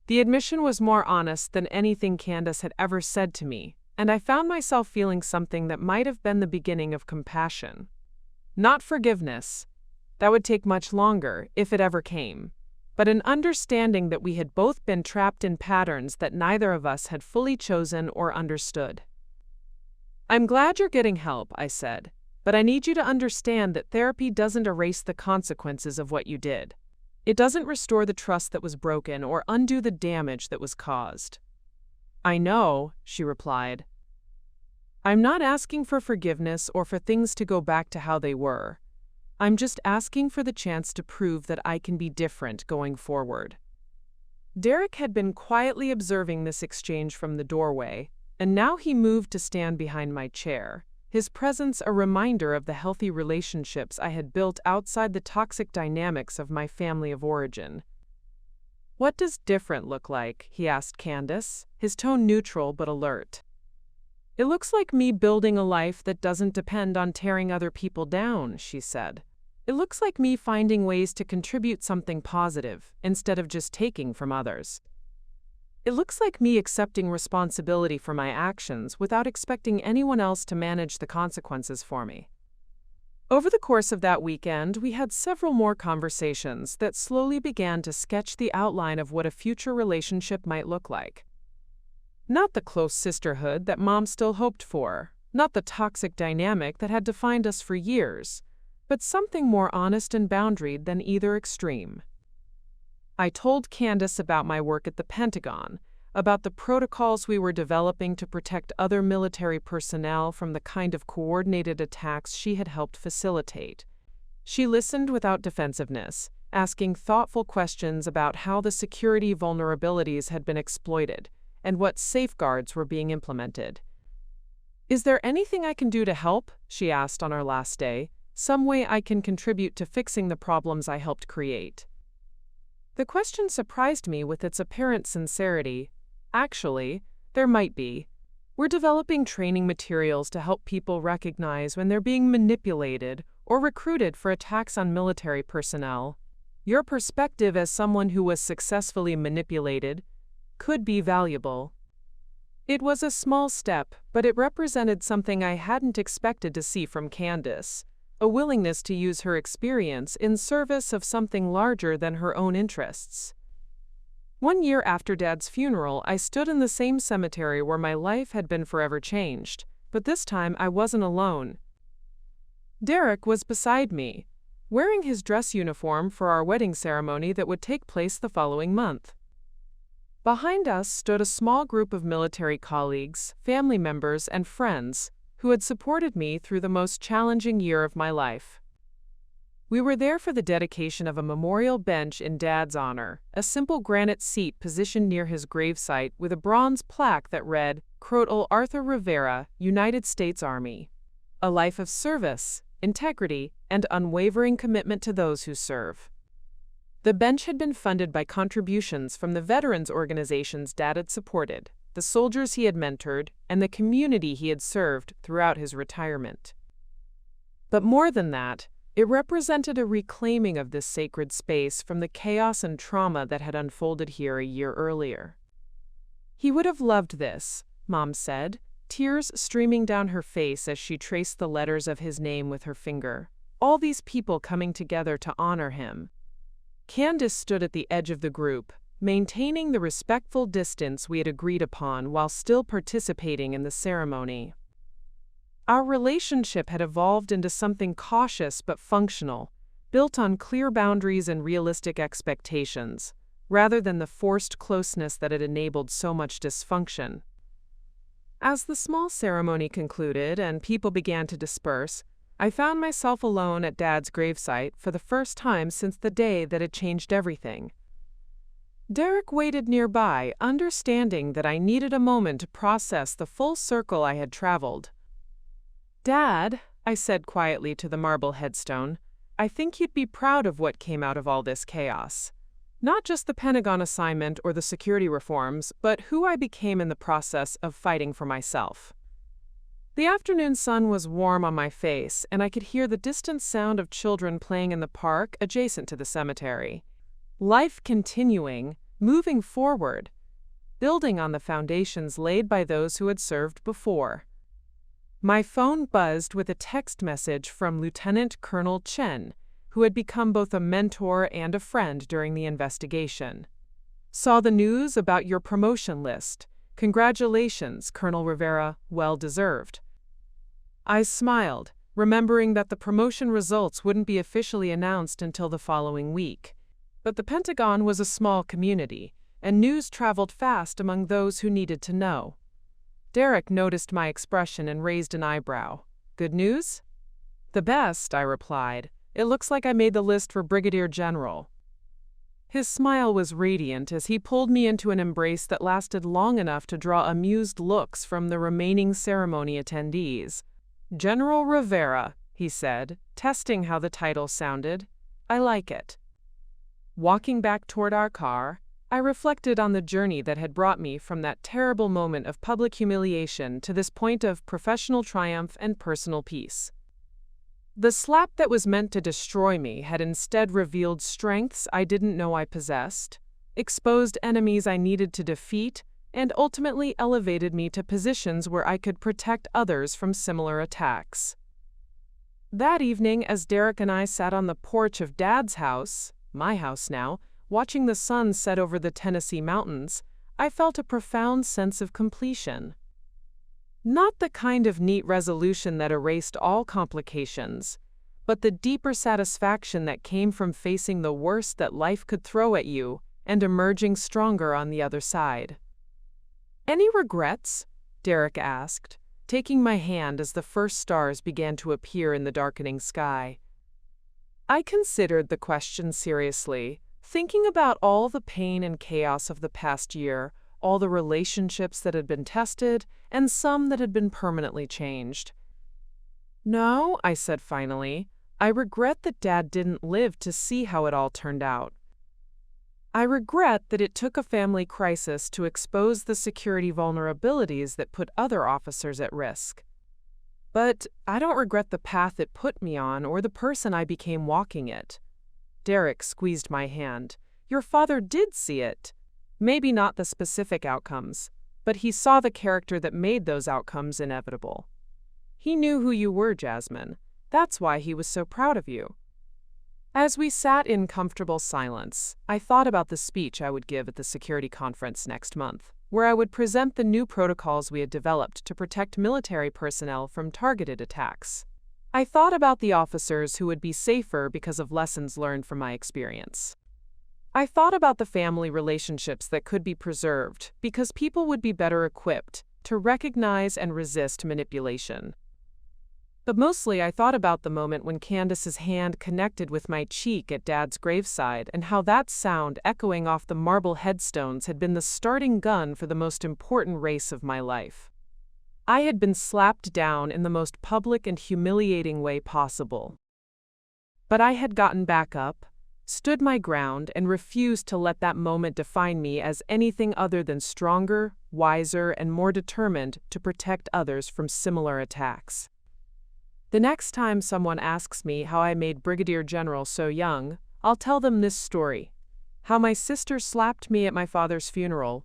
The admission was more honest than anything Candace had ever said to me, and I found myself feeling something that might have been the beginning of compassion. Not forgiveness. That would take much longer, if it ever came, but an understanding that we had both been trapped in patterns that neither of us had fully chosen or understood. "I'm glad you're getting help," I said, "but I need you to understand that therapy doesn't erase the consequences of what you did. It doesn't restore the trust that was broken or undo the damage that was caused." "I know," she replied. "I'm not asking for forgiveness or for things to go back to how they were. I'm just asking for the chance to prove that I can be different going forward." Derek had been quietly observing this exchange from the doorway, and now he moved to stand behind my chair, his presence a reminder of the healthy relationships I had built outside the toxic dynamics of my family of origin. "What does different look like?" he asked Candace, his tone neutral but alert. "It looks like me building a life that doesn't depend on tearing other people down," she said. "It looks like me finding ways to contribute something positive instead of just taking from others. It looks like me accepting responsibility for my actions without expecting anyone else to manage the consequences for me." Over the course of that weekend, we had several more conversations that slowly began to sketch the outline of what a future relationship might look like. Not the close sisterhood that Mom still hoped for, not the toxic dynamic that had defined us for years, but something more honest and boundaried than either extreme. I told Candace about my work at the Pentagon, about the protocols we were developing to protect other military personnel from the kind of coordinated attacks she had helped facilitate. She listened without defensiveness, asking thoughtful questions about how the security vulnerabilities had been exploited and what safeguards were being implemented. "Is there anything I can do to help?" she asked on our last day. "Some way I can contribute to fixing the problems I helped create?" The question surprised me with its apparent sincerity. "Actually, there might be. We're developing training materials to help people recognize when they're being manipulated or recruited for attacks on military personnel. Your perspective as someone who was successfully manipulated could be valuable." It was a small step, but it represented something I hadn't expected to see from Candace, a willingness to use her experience in service of something larger than her own interests. 1 year after Dad's funeral, I stood in the same cemetery where my life had been forever changed, but this time I wasn't alone. Derek was beside me, wearing his dress uniform for our wedding ceremony that would take place the following month. Behind us stood a small group of military colleagues, family members, and friends who had supported me through the most challenging year of my life. We were there for the dedication of a memorial bench in Dad's honor, a simple granite seat positioned near his gravesite with a bronze plaque that read, Colonel Arthur Rivera, United States Army. A life of service, integrity, and unwavering commitment to those who serve. The bench had been funded by contributions from the veterans organizations Dad had supported, the soldiers he had mentored, and the community he had served throughout his retirement. But more than that, it represented a reclaiming of this sacred space from the chaos and trauma that had unfolded here a year earlier. He would have loved this, Mom said, tears streaming down her face as she traced the letters of his name with her finger. All these people coming together to honor him. Candace stood at the edge of the group, maintaining the respectful distance we had agreed upon while still participating in the ceremony. Our relationship had evolved into something cautious but functional, built on clear boundaries and realistic expectations, rather than the forced closeness that had enabled so much dysfunction. As the small ceremony concluded and people began to disperse, I found myself alone at Dad's gravesite for the first time since the day that had changed everything. Derek waited nearby, understanding that I needed a moment to process the full circle I had traveled. Dad, I said quietly to the marble headstone, I think you'd be proud of what came out of all this chaos. Not just the Pentagon assignment or the security reforms, but who I became in the process of fighting for myself. The afternoon sun was warm on my face, and I could hear the distant sound of children playing in the park adjacent to the cemetery. Life continuing, moving forward, building on the foundations laid by those who had served before. My phone buzzed with a text message from Lieutenant Colonel Chen, who had become both a mentor and a friend during the investigation. Saw the news about your promotion list. Congratulations, Colonel Rivera, well deserved. I smiled, remembering that the promotion results wouldn't be officially announced until the following week. But the Pentagon was a small community, and news traveled fast among those who needed to know. Derek noticed my expression and raised an eyebrow. Good news? The best, I replied. It looks like I made the list for Brigadier General. His smile was radiant as he pulled me into an embrace that lasted long enough to draw amused looks from the remaining ceremony attendees. General Rivera, he said, testing how the title sounded. I like it. Walking back toward our car, I reflected on the journey that had brought me from that terrible moment of public humiliation to this point of professional triumph and personal peace. The slap that was meant to destroy me had instead revealed strengths I didn't know I possessed, exposed enemies I needed to defeat, and ultimately elevated me to positions where I could protect others from similar attacks. That evening, as Derek and I sat on the porch of Dad's house, my house now, watching the sun set over the Tennessee mountains, I felt a profound sense of completion. Not the kind of neat resolution that erased all complications, but the deeper satisfaction that came from facing the worst that life could throw at you and emerging stronger on the other side. Any regrets? Derek asked, taking my hand as the first stars began to appear in the darkening sky. I considered the question seriously, thinking about all the pain and chaos of the past year, all the relationships that had been tested, and some that had been permanently changed. No, I said finally, I regret that Dad didn't live to see how it all turned out. I regret that it took a family crisis to expose the security vulnerabilities that put other officers at risk. But I don't regret the path it put me on or the person I became walking it. Derek squeezed my hand. Your father did see it. Maybe not the specific outcomes, but he saw the character that made those outcomes inevitable. He knew who you were, Jasmine. That's why he was so proud of you. As we sat in comfortable silence, I thought about the speech I would give at the security conference next month, where I would present the new protocols we had developed to protect military personnel from targeted attacks. I thought about the officers who would be safer because of lessons learned from my experience. I thought about the family relationships that could be preserved because people would be better equipped to recognize and resist manipulation. But mostly I thought about the moment when Candace's hand connected with my cheek at Dad's graveside and how that sound echoing off the marble headstones had been the starting gun for the most important race of my life. I had been slapped down in the most public and humiliating way possible. But I had gotten back up, stood my ground, and refused to let that moment define me as anything other than stronger, wiser, and more determined to protect others from similar attacks. The next time someone asks me how I made Brigadier General so young, I'll tell them this story: how my sister slapped me at my father's funeral,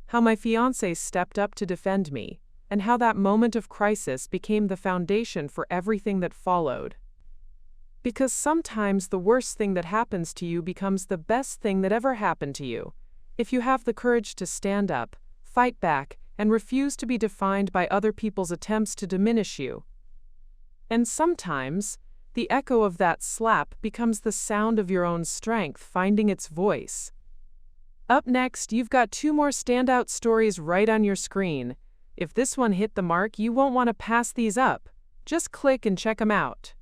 how my fiancé stepped up to defend me, and how that moment of crisis became the foundation for everything that followed. Because sometimes the worst thing that happens to you becomes the best thing that ever happened to you, if you have the courage to stand up, fight back, and refuse to be defined by other people's attempts to diminish you. And sometimes, the echo of that slap becomes the sound of your own strength finding its voice. Up next, you've got 2 more standout stories right on your screen. If this one hit the mark, you won't want to pass these up. Just click and check them out.